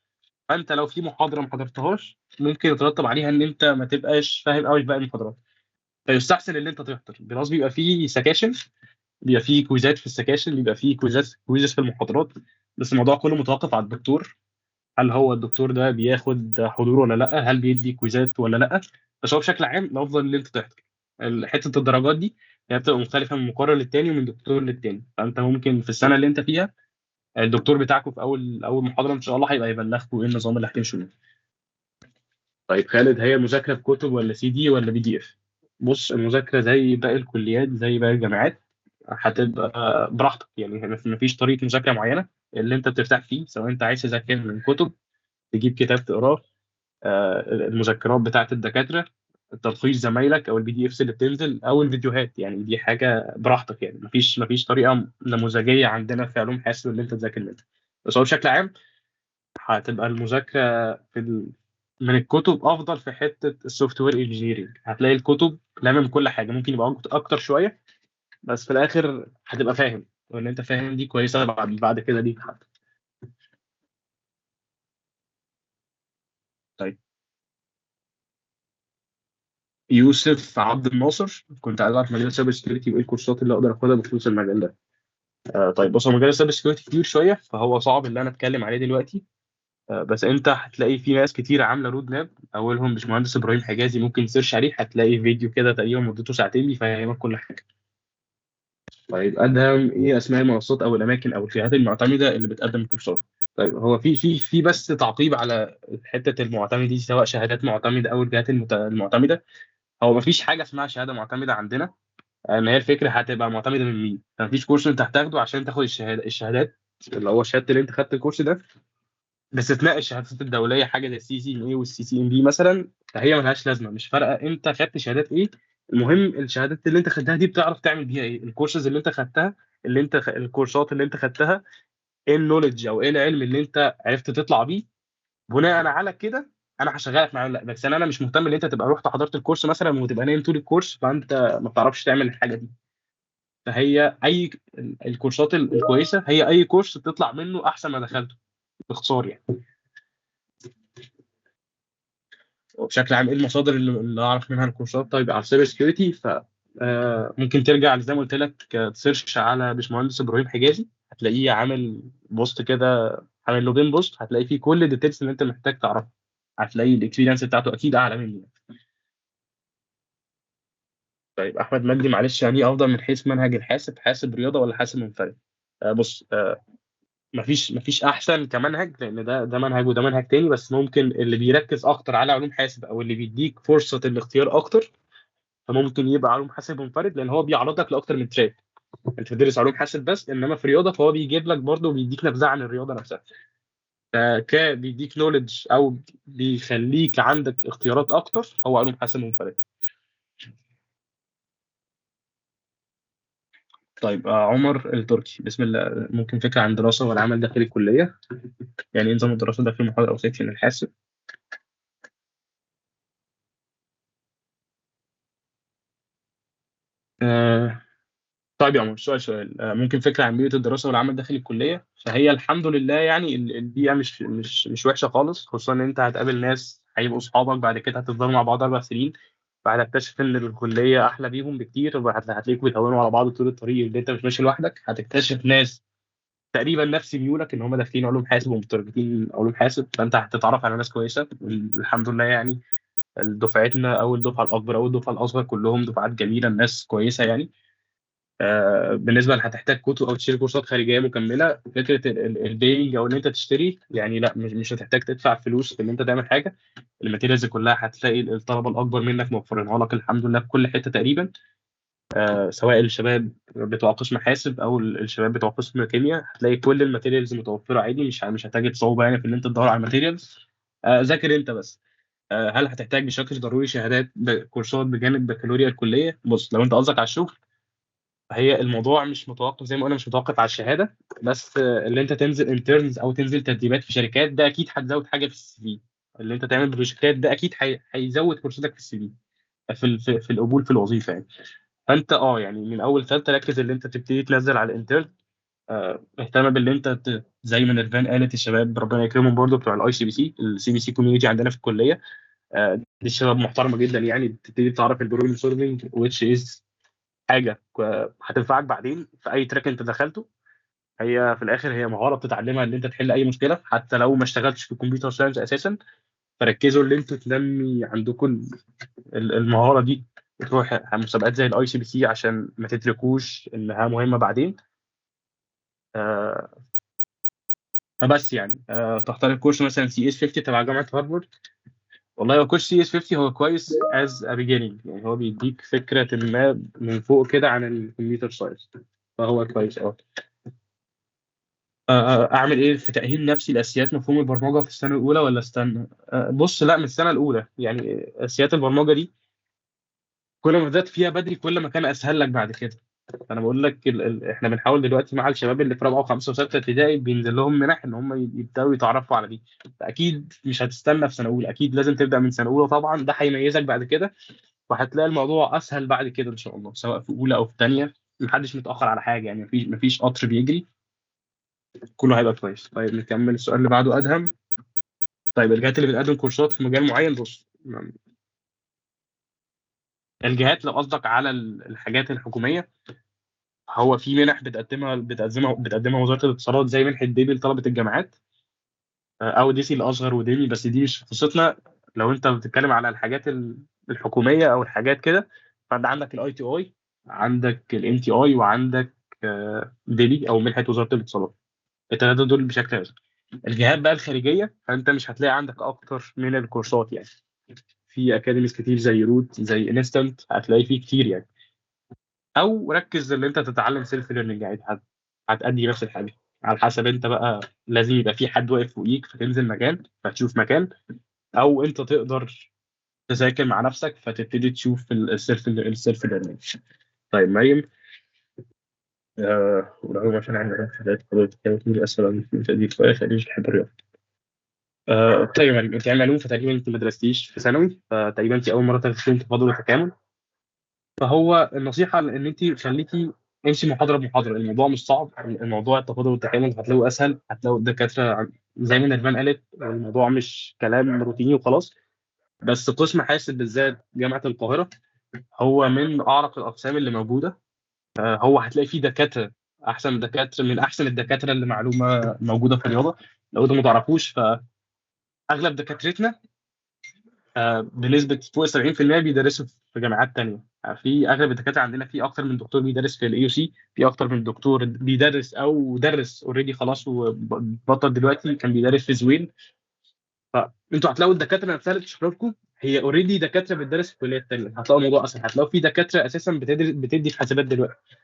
فانت لو في محاضره ما حضرتهاش ممكن يترتب عليها ان انت ما تبقاش فاهم قوي باقي المحاضرات، فيستحسن ان انت تحضر. بالقصد بيبقى في سكاشن بيبقى فيه كويزات في السكاشن، بيبقى فيه كويزز في المحاضرات، بس الموضوع كله متوقف على الدكتور. هل هو الدكتور ده بياخد حضور ولا لا، هل بيدي كويزات ولا لا. بس هو بشكل عام الافضل ان انت تحضر. حته الدرجات دي هي بتبقى مختلفه من مقرر للتاني ومن دكتور للتاني. فانت ممكن في السنه اللي انت فيها الدكتور بتاعكم في اول محاضره ان شاء الله هيبقى يبلغكم ايه النظام اللي هتمشوا بيه. طيب خالد، هي المذاكره بكتب ولا سي دي ولا بي دي اف؟ بص، المذاكره زي باقي الكليات زي باقي الجامعات هتبقى براحتك. يعني مفيش طريقه مذاكره معينه اللي انت بترتاح فيه، سواء انت عايز تذاكر من كتب تجيب كتاب تقراه، المذكرات بتاعت الدكاتره، تلخيص زمايلك او البي دي افس اللي بتنزل او الفيديوهات. يعني دي حاجه براحتك، يعني مفيش طريقه نموذجيه عندنا في علوم حاسب اللي انت تذاكر منها. بس هو بشكل عام هتبقى المذاكره من الكتب افضل. في حته السوفت وير انجينيرنج هتلاقي الكتب لامم كل حاجه، ممكن يبقى اكتر شويه، بس في الاخر هتبقى فاهم، وان انت فاهم دي كويسه بعد كده دي حاجة. طيب، يوسف عبد الناصر، كنت عايز اعرف مجال سايبر سكيورتي وايه الكورسات اللي اقدر اخدها بخصوص المجال ده. طيب بص، هو مجال السايبر سكيورتي كبير شويه، فهو صعب اللي انا اتكلم عليه دلوقتي. بس انت هتلاقي في ناس كتير عامله رود ماب، اولهم باشمهندس ابراهيم حجازي، ممكن تسيرش عليه هتلاقي فيديو كده تقريبا مدته ساعتين بيفهمك كل حاجه. طيب ادهم، ايه اسماء المنصات او الاماكن او الجهات المعتمده اللي بتقدم الكورسات؟ طيب هو في بس تعقيب على حته المعتمد دي، سواء شهادات معتمده او الجهات المعتمده. هو مفيش حاجه اسمها شهاده معتمده عندنا. ان هي الفكره هتبقى معتمده من مين. مفيش كورس انت هتاخده عشان تاخد الشهادات اللي هو شهاده اللي انت خدت الكورس ده، باستثناء الشهادات الدوليه، حاجه زي السي سي ان اي والسي سي ان بي مثلا. فهي ملهاش لازمه، مش فارقه انت خدت شهادات ايه. المهم الشهادات اللي انت خدتها دي بتعرف تعمل بيها ايه. الكورسز اللي انت خدتها، الكورسات اللي انت خدتها، ايه النولج او ايه العلم اللي انت عرفت تطلع بيه. بناء على كده انا هشغلك معايا. لا بس انا مش مهتم ان انت تبقى رحت حضرت الكورس مثلا وتبقى نايم طول الكورس فانت ما بتعرفش تعمل الحاجه دي. فهي الكورسات الكويسه هي اي كورس تطلع منه احسن ما دخلته، باختصار يعني. وبشكل عام ايه المصادر اللي اعرف منها الكورسات؟ طيب على السايبر سكيورتي ف ممكن ترجع زي ما قلت لك، تسيرش على باشمهندس ابراهيم حجازي، هتلاقيه عامل بوست كده، عامل لوجين بوست، هتلاقي فيه كل الديتيلز اللي انت محتاج تعرفها. هتلاقي الاكسبيرينس بتاعته اكيد اعلى مني. طيب احمد مجدي، معلش، يعني إيه افضل من حيث منهج الحاسب، حاسب رياضه ولا حاسب منفرد؟ بص، مفيش احسن كمنهج، لان ده منهج وده منهج تاني. بس ممكن اللي بيركز اكتر على علوم حاسب او اللي بيديك فرصه الاختيار اكتر، فممكن يبقى علوم حاسب منفرد، لان هو بيعرضك لاكتر من تراك. انت بتدرس علوم حاسب بس، انما في رياضه فهو بيجيب لك برضه وبيديك نبذه عن الرياضه نفسها. بيديك نولج او بيخليك عندك اختيارات اكتر، هو علوم حاسب منفرد. طيب عمر التركي، بسم الله، ممكن فكره عن دراسه والعمل داخل الكليه؟ يعني إيه نظام الدراسه داخل المحاضره او سيكشن الحاسب؟ آه، طيب يا عمر، سؤال ممكن فكره عن بيئه الدراسه والعمل داخل الكليه؟ فهي الحمد لله يعني البيئه مش وحشه خالص، خصوصا ان انت هتقابل ناس هيبقوا اصحابك بعد كده، هتفضلوا مع بعض 4 سنين، فهتكتشف ان الكليه احلى بيهم بكتير، وهتلاقيكم بتهونوا على بعض طول الطريق، اللي انت مش ماشي لوحدك. هتكتشف ناس تقريبا نفس ميولك، ان هم داخلين علوم حاسب ومترجتين علوم حاسب، فانت هتتعرف على ناس كويسه الحمد لله يعني. دفعتنا او الدفعه الاكبر او الدفعه الاصغر كلهم دفعات جميله، الناس كويسه يعني. بالنسبه اللي هتحتاج كتب او تشتري كورسات خارجيه مكمله، فكره البينج او ان انت تشتري، يعني لا، مش هتحتاج تدفع فلوس في ان انت تعمل حاجه. الماتيريالز كلها هتلاقي الطلبه الاكبر منك موفرينها لك الحمد لله في كل حته تقريبا. سواء الشباب بتوع قسم حاسب او الشباب بتوع قسم كيمياء، هتلاقي كل الماتيريالز متوفره عادي، مش هتجد صعوبه يعني في ان انت تدور على الماتيريالز. ذاكر انت بس. هل هتحتاج بشكل ضروري شهادات كورسات بجانب بكالوريا الكليه؟ بص، لو انت قصدك على الشغل، فهي الموضوع مش متوقف زي ما قلنا، مش متوقف على الشهاده بس. اللي انت تنزل انترنز او تنزل تدريبات في شركات، ده اكيد هتزود حاجه في السي في. اللي انت تعمل بروجكتات ده اكيد هيزود فرصتك في السي في، في القبول في الوظيفه يعني. فانت يعني من اول ثالثه ركز اللي انت تبتدي تنزل على الانترن. اهتم باللي انت زي ما نيرفان قالت، الشباب ربنا يكرمهم برضه بتوع الاي سي بي سي، السي بي سي كوميونتي عندنا في الكليه. دي شباب محترمه جدا يعني، تبتدي تعرف البروبلم سولفنج which is حاجه هتنفعك بعدين في اي تراك انت دخلته. هي في الاخر هي مهاره بتتعلمها ان انت تحل اي مشكله حتى لو ما اشتغلتش في الكمبيوتر ساينس اساسا. فركزوا ان انتوا تنمي عندكم المهاره دي، تروح مسابقات زي الاي سي بي سي عشان ما تتركوش انها مهمه بعدين. آه، فبس يعني تختار الكورس مثلا سي اس 50 تبع جامعه هارفارد. والله هو كورس سي اس 50 هو كويس از ا beginning، يعني هو بيديك فكره ما من فوق كده عن الكمبيوتر ساينس، فهو كويس. اعمل ايه في تاهيل نفسي لاساسيات مفهوم البرمجه في السنه الاولى ولا استنى؟ بص، لا، من السنه الاولى. يعني اساسيات البرمجه دي كل ما بدات فيها بدري كل ما كان اسهل لك بعد كده. انا بقول لك احنا بنحاول دلوقتي مع الشباب اللي في رابعه وخمسه وسته ابتدائي بينزل لهم منح ان هم يبداوا يتعرفوا على دي. اكيد مش هتستنى في سنه اولى، اكيد لازم تبدا من سنه اولى طبعا، ده هيميزك بعد كده. وهتلاقي الموضوع اسهل بعد كده ان شاء الله، سواء في اولى او في ثانيه. محدش متاخر على حاجه، يعني مفيش قطر بيجري، كله هيبقى كويس. طيب نكمل السؤال اللي بعده. ادهم، طيب الجهات اللي بتقدم كورسات في مجال معين، بص، الجهات لو قصدك على الحاجات الحكوميه، هو في منح بتقدمها وزاره الاتصالات زي منحه ديبي لطلبه الجامعات، او ديسي الاصغر وديمي، بس دي مش قصتنا. لو انت بتتكلم على الحاجات الحكوميه او الحاجات كده، فانت عندك الاي تي اي، عندك الام تي اي، وعندك ديبي او منحه وزاره الاتصالات. الثلاثه دول بشكل عام. الجهات بقى الخارجيه فانت مش هتلاقي عندك اكتر من الكورسات يعني. في اكاديميز كتير زي روت، زي انستنت، هتلاقي فيه كتير يعني. او ركز ان انت تتعلم سيلف ليرنينج عادي، هتأدي نفس الحاجه. على حسب انت بقى، لازم يبقى في حد واقف فوقيك فتنزل مكان فتشوف مكان، او انت تقدر تذاكر مع نفسك فتبتدي تشوف السيلف ليرنينج. طيب مريم، ولو عشان عندنا في بدايه قضيه كانت لي اسئله من تأديب سؤال خليني بحب الرياضه. طيب يا مريم، انت علم علوم فتقريبا انت ما درستيش في ثانوي، فتقريبا انت اول مره تاخدي تفاضل وتكامل. فهو النصيحه ان انت خليكي امشي محاضره بمحاضره. الموضوع مش صعب، الموضوع التفاضل والتكامل هتلاقوه اسهل، هتلاقوا الدكاتره زي ما نرفان قالت، الموضوع مش كلام روتيني وخلاص. بس قسم حاسب بالذات جامعه القاهره هو من اعرق الاقسام اللي موجوده. هو هتلاقي فيه دكاتره احسن دكاتره من احسن الدكاتره اللي معلومه موجوده في الرياضه. لو انتم ما تعرفوش، فاغلب دكاترتنا بنسبه فوق 70% بيدرسوا في جامعات تانية. في اغلب الدكاتره عندنا، في اكتر من دكتور بيدرس في الاي يو سي، في اكتر من دكتور بيدرس او درس اوريدي خلاص وبطل دلوقتي، كان بيدرس في زويل. فانتوا هتلاقوا الدكاتره نفسها اللي بتشرح لكم هي اوريدي دكاتره بتدرس في كليات تانية. هتلاقوا الموضوع اسهل، هتلاقوا في دكاتره اساسا بتدي في حاسبات دلوقتي.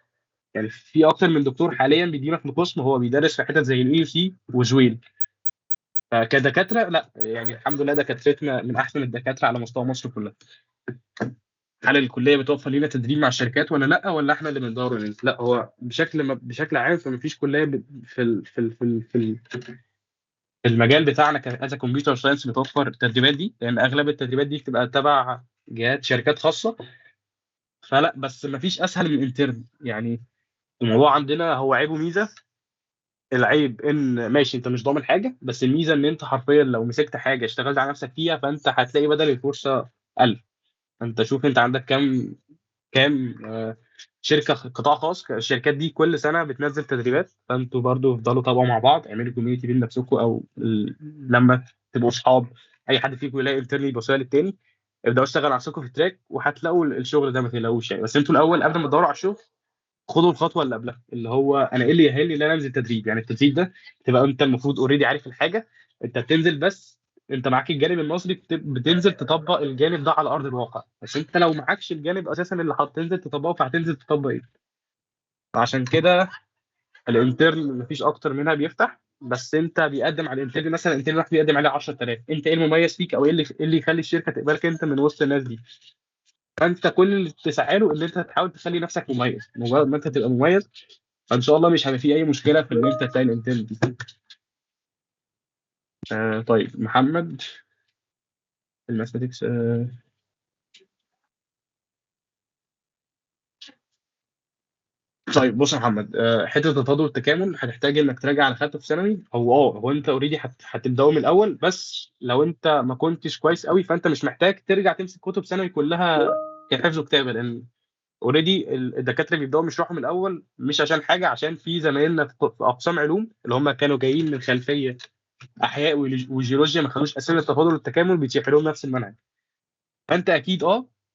يعني في اكتر من دكتور حاليا بيدينا في القسم هو بيدرس في حتت زي الاي يو سي وزويل. فكدكاتره لا، يعني الحمد لله دكاترتنا من احسن الدكاتره على مستوى مصر كلها. هل الكليه بتوفر لنا تدريب مع الشركات ولا لا، ولا احنا اللي بندور؟ لا، هو بشكل عام فما فيش كليه في المجال بتاعنا كاز كمبيوتر ساينس بتوفر التدريبات دي، لان اغلب التدريبات دي بتبقى تبع جهات شركات خاصه. فلا، بس ما فيش اسهل من انترن يعني. الموضوع عندنا هو عيب وميزه. العيب ان ماشي انت مش ضامن حاجه، بس الميزه ان انت حرفيا لو مسكت حاجه اشتغلت على نفسك فيها فانت هتلاقي بدل الفرصه 1000. انت شوف انت عندك كام شركه قطاع خاص. الشركات دي كل سنه بتنزل تدريبات، فانتوا برضو افضلوا تابعوا مع بعض، اعملوا كوميونتي بين نفسكم، او لما تبقوا اصحاب اي حد فيكم يلاقي انترني يبصوا للتاني، ابداوا اشتغلوا على نفسكم في التراك وهتلاقوا الشغل ده، ما تقلقوش يعني. بس انتوا الاول قبل ما تدوروا على الشغل خدوا الخطوه اللي قبلها، اللي هو انا ايه اللي يأهلني ان انا انزل تدريب. يعني التدريب ده تبقى انت المفروض اوريدي عارف الحاجه، انت بتنزل بس انت معاك الجانب النظري، بتنزل تطبق الجانب ده على ارض الواقع. بس انت لو معكش الجانب اساسا اللي هتنزل تطبقه، فهتنزل تطبق ايه؟ عشان كده الانترن مفيش اكتر منها بيفتح. بس انت بيقدم على الانترن مثلا، الانترن واحد بيقدم عليه 10,000. انت ايه المميز فيك، او ايه اللي يخلي الشركه تقبلك انت من وسط الناس دي؟ فانت كل اللي تسعى له ان انت تحاول تخلي نفسك مميز. مجرد ما انت تبقى مميز فان شاء الله مش هيبقى في اي مشكله في ان انت تلاقي الانترن دي. طيب محمد، الماثماتكس. طيب بص يا محمد، حته التفاضل والتكامل هتحتاج انك تراجع على خدته في ثانوي. هو انت اوريدي هتبداه من الاول، بس لو انت ما كنتش كويس قوي فانت مش محتاج ترجع تمسك كتب ثانوي كلها كحفظ وكتابه، لان اوريدي الدكاتره بيبداوا يشرحوا من الاول، مش عشان حاجه، عشان في زمايلنا في اقسام علوم اللي هم كانوا جايين من خلفيه احياء وجيولوجيا ما خدوش اسئله التفاضل والتكامل، بيتيح لهم نفس المنهج. فانت اكيد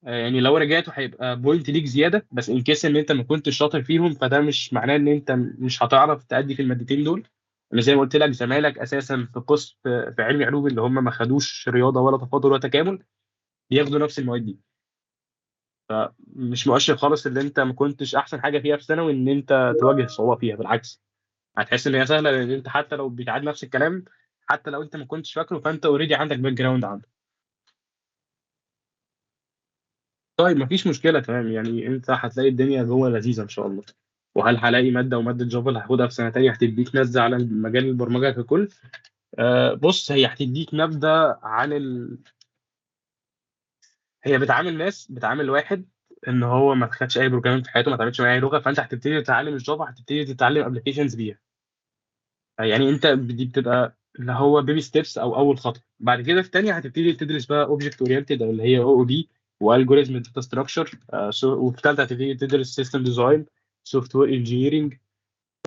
يعني لو رجعته هيبقى بوينت ليك زياده، بس ان كيس ان انت ما كنتش شاطر فيهم فده مش معناه ان انت مش هتعرف تأدي في المادتين دول. انا زي ما قلت لك زمايلك اساسا في قسم في علمي علوم اللي هم ما خدوش رياضه ولا تفاضل ولا تكامل بياخدوا نفس المواد دي. فمش مؤشر خالص ان انت ما كنتش احسن حاجه فيها في ثانوي ان انت تواجه صعوبه فيها، بالعكس هتحس ان هي سهله، لان انت حتى لو بيتعاد نفس الكلام، حتى لو انت ما كنتش فاكره فانت اوريدي عندك باك جراوند عنده. طيب مفيش مشكله، تمام. يعني انت هتلاقي الدنيا جوه لذيذه ان شاء الله. وهل هلاقي ماده وماده جافا اللي هاخدها في سنه تانيه هتديك نبذه على مجال البرمجه ككل؟ بص، هي هتديك نبذه عن هي بتعامل واحد ان هو ما خدش اي بروجرامينج في حياته، ما اتعاملش مع اي لغه، فانت هتبتدي تتعلم الجافا، هتبتدي تتعلم ابلكيشنز بيها. يعني انت دي بتبقى اللي هو بيبي ستيبس او اول خطوه. بعد كده في الثانيه هتبتدي تدرس بقى اوبجكت اورينتد اللي هي او بي، والجوريزم داتا ستراكشر. وفي الثالثه هتبتدي تدرس سيستم ديزاين، سوفت وير انجينيرنج،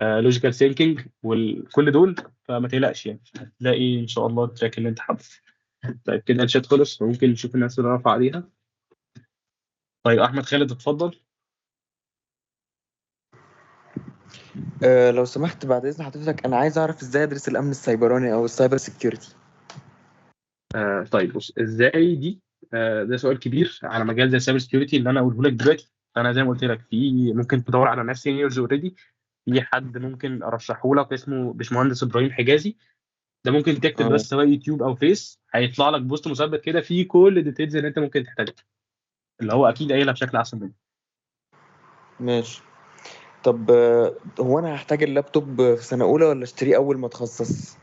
لوجيكال ثينكينج، وكل دول. فما تقلقش، يعني هتلاقي ان شاء الله التراك اللي انت حابه. طيب كده الشات خلص، ممكن نشوف الناس اللي رفع عليها. طيب احمد خالد اتفضل. لو سمحت بعد إذن حضرتك، أنا عايز أعرف إزاي أدرس الأمن السيبراني أو السايبر سيكيورتي. طيب بص ازاي دي. ده سؤال كبير على مجال زي السايبر سكيورتي اللي انا اقوله لك دلوقتي. فانا زي ما قلت لك في ممكن تدور على ناس سينيورز اوريدي. في حد ممكن ارشحه لك اسمه باشمهندس ابراهيم حجازي. ده ممكن تكتب بس سواء يوتيوب او فيس، هيطلع لك بوست مثبت كده فيه كل الديتيلز اللي انت ممكن تحتاجها، اللي هو اكيد قايلها بشكل احسن منك. ماشي. طب هو أنا هحتاج اللابتوب في سنة أولى ولا أشتريه أول ما أتخصص؟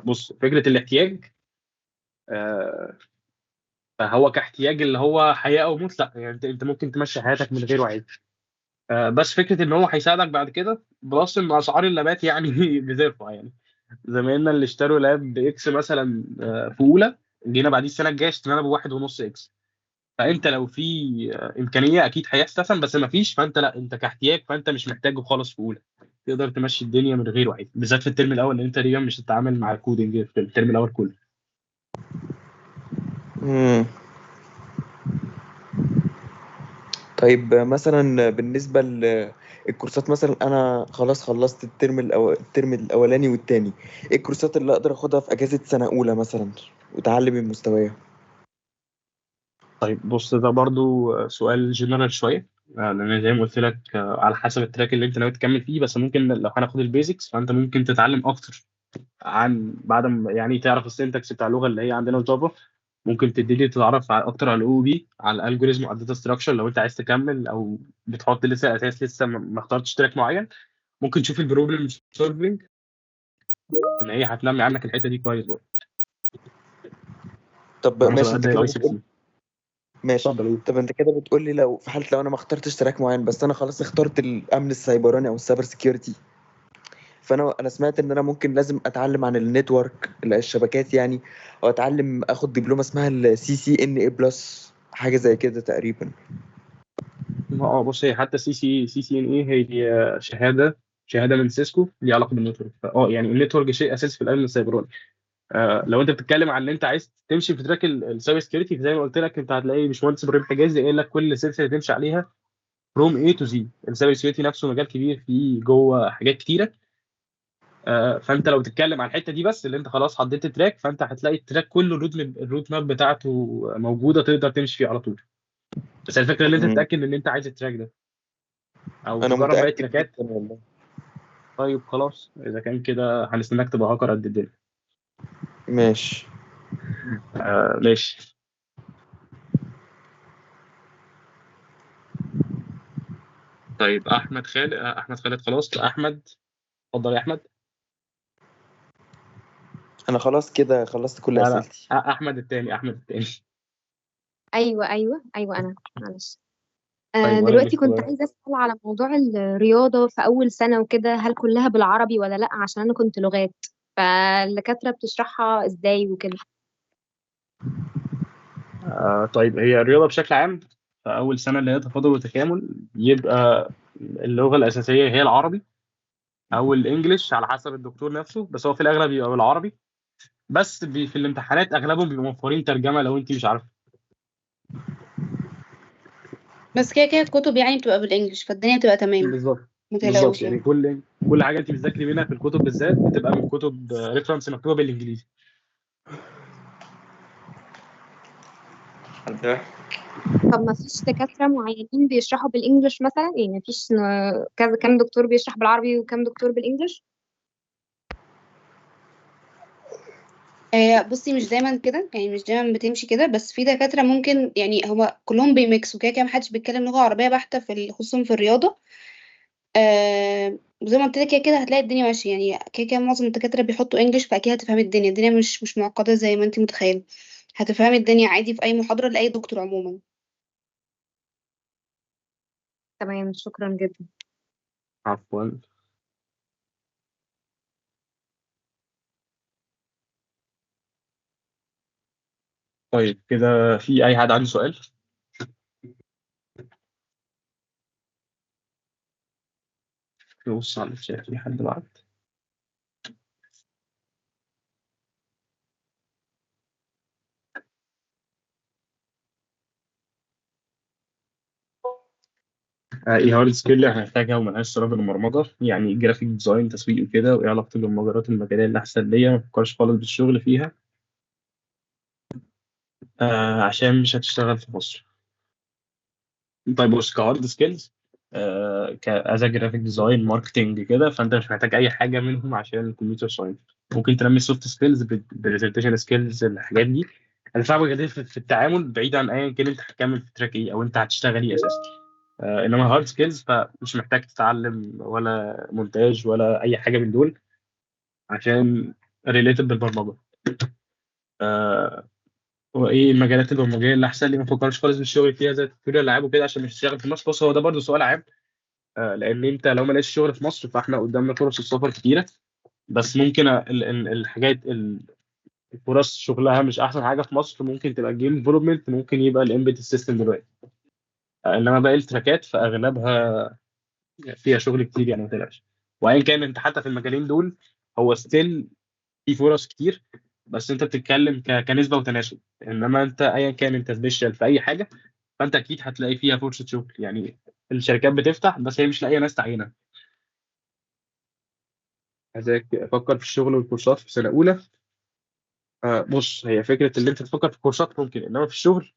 بص، فكره الاحتياج فهو كاحتياج اللي هو حياه او موت، لا. يعني انت ممكن تمشي حياتك من غيره عادي. بس فكره ان هو هيساعدك بعد كده، بلس ان اسعار اللابات يعني بترفع. يعني زمايلنا اللي اشتروا لاب باكس مثلا في اولى، جينا بعديه السنه الجايه اشترينا بواحد ونص اكس. فانت لو في امكانيه اكيد هيحتسن، بس ما فيش فانت لا، انت كاحتياج فانت مش محتاجه خالص في اولى. تقدر تمشي الدنيا من غيره عادي، بالذات في الترم الاول لان انت تقريبا مش هتتعامل مع الكودنج في الترم الاول كله. مم. طيب مثلا بالنسبة للكورسات، مثلا أنا خلاص خلصت الترم الأولاني والتاني، إيه الكورسات اللي أقدر أخدها في أجازة سنة أولى مثلا وأتعلم من مستواها؟ طيب بص، ده برضو سؤال جنرال شويه. لان زي ما قلت لك على حسب التراك اللي انت ناوي تكمل فيه. بس ممكن لو هناخد البيزكس فانت ممكن تتعلم اكتر عن بعد ما يعني تعرف السنتكس بتاع اللغه اللي هي عندنا الجافا. ممكن تبتدي تتعرف على اكتر على الاو بي، على الالجوريزم وعلى الداتا ستراكشر لو انت عايز تكمل، او بتحط لسه اساس لسه ما اخترتش تراك معين. ممكن تشوف البروبلم سولفنج ان هي هتنمي عنك الحته دي كويس برضه. طب ده ماشي، مسابقات أنت زي كده الاي 6 بتقول. سي. ماشي. اتفضل قول. طب أنت كده بتقول لي لو في حالة لو أنا ما اخترتش تراك معين، بس أنا خلاص اخترت الأمن السيبراني أو السايبر سيكيورتي، فأنا سمعت إن أنا ممكن لازم أتعلم عن النتورك، الشبكات يعني، أو أتعلم آخد دبلومة اسمها CCNA+، حاجة زي كده تقريبا. بص، هي حتى سي سي ان اي هي شهاده من سيسكو ليها علاقه بالنتورك. يعني النتورك شيء اساسي في الامن السيبراني. لو انت بتتكلم عن ان انت عايز تمشي في تراك السايبر سكيورتي، زي ما قلت لك انت هتلاقي باشمهندس ابراهيم حجازي قايل لك كل السلسله اللي تمشي عليها فروم اي تو زي. السايبر سكيورتي نفسه مجال كبير فيه جوه حاجات كتيره. فانت لو بتتكلم عن الحته دي بس اللي انت خلاص حددت تراك، فانت هتلاقي التراك كله الروت ماب بتاعته موجوده، تقدر تمشي فيه على طول. بس الفكره ان انت مم. تتاكد ان انت عايز التراك ده او أنا تجرب باقي متأكد التراكات. جدا والله. طيب خلاص، اذا كان كده هنستناك تبقى هاكر قد الدنيا. ماشي. ماشي. طيب احمد خالد خلاص. احمد، اتفضل يا احمد. أنا خلاص كده خلصت كل لا لا، أسئلتي. احمد التاني. ايوه انا معلش. طيب وانا اللي دلوقتي كنت صغير. عايزه اسال على موضوع الرياضه في اول سنه وكده، هل كلها بالعربي ولا لا؟ عشان انا كنت لغات، فالدكاتره بتشرحها ازاي وكده. طيب هي الرياضه بشكل عام فاول سنه اللي هي تفاضل وتكامل يبقى اللغه الاساسيه هي العربي او الانجليش على حسب الدكتور نفسه، بس هو في الاغلب بيبقى بالعربي. بس في الامتحانات اغلبهم بيبقوا موفرين ترجمه لو انت مش عارفه. بس كده كده الكتب يعني بتبقى بالانجلش، فالدنيا تبقى تمام، بالظبط ما بالظبط، تقلقوش يعني يعني. كل حاجه انت بتذاكري منها في الكتب بالذات بتبقى من كتب ريفرنس مكتوبه بالانجليزي. طب ما فيش دكاترة معينين بيشرحوا بالانجلش مثلا؟ يعني ما فيش كذا كام دكتور بيشرح بالعربي وكام دكتور بالانجلش؟ بصي مش دايما كده، يعني مش دايما بتمشي كده، بس في دكاترة ممكن يعني هو كلهم بيميكسوا كده كده، محدش بيتكلم لغة عربية بحتة خصوصا في الرياضة. زي ما قلت لك كده كده هتلاقي الدنيا ماشية، يعني كده كده معظم الدكاترة بيحطوا انجلش، فأكيد هتفهمي الدنيا مش معقدة زي ما انت متخيلة. هتفهمي الدنيا عادي في أي محاضرة لأي دكتور عموما. تمام، شكرا جدا. عفوا. طيب كده في اي حد عنده سؤال؟ نبص على الشات في حد بعد. ايه هارد سكيل اللي هنحتاجها وملهاش صله بالبرمجه؟ يعني جرافيك ديزاين، تسويق وكده، وايه علاقته بالمجالات المجاليه اللي احسن ليا؟ ما تفكرش خالص بالشغل فيها عشان مش هتشتغل في مصر. طيب بص، كهارد سكيلز كأز جرافيك ديزاين ماركتنج كده، فانت مش محتاج اي حاجه منهم عشان الكمبيوتر ساينس. ممكن تنمي سوفت سكيلز، برزنتيشن سكيلز، الحاجات دي هتنفعك جدا في التعامل، بعيد عن ايا كان انت هتكمل في تراك ايه او انت هتشتغل ايه اساسا. انما هارد سكيلز فمش محتاج تتعلم ولا مونتاج ولا اي حاجه من دول عشان ريليتد بالبرمجه. آه، وايه المجالات البرمجيه اللي احسن لي؟ ما فكرش خالص بالشغل فيها زي تطوير الالعاب وكده عشان مش هتشتغل في مصر. بص هو ده برضه سؤال عام، لان انت لو ما لقيتش شغل في مصر فاحنا قدامنا فرص السفر كتيره، بس ممكن الحاجات الفرص شغلها مش احسن حاجه في مصر ممكن تبقى الجيم ديفلوبمنت، ممكن يبقى الامبيد سيستم دلوقتي. انما باقي التراكات فاغلبها فيها شغل كتير يعني، ما تقلقش. وايا كان انت حتى في المجالين دول هو ستيل في فرص كتير، بس انت بتتكلم كنسبه وتناسب. انما انت ايا كان انت سبيشال في اي حاجه فانت اكيد هتلاقي فيها فرصه شغل يعني. الشركات بتفتح بس هي مش لاقيه ناس تعينها. عايزك افكر في الشغل والكورسات في سنه اولى. بص هي فكره اللي انت تفكر في كورسات ممكن، انما في الشغل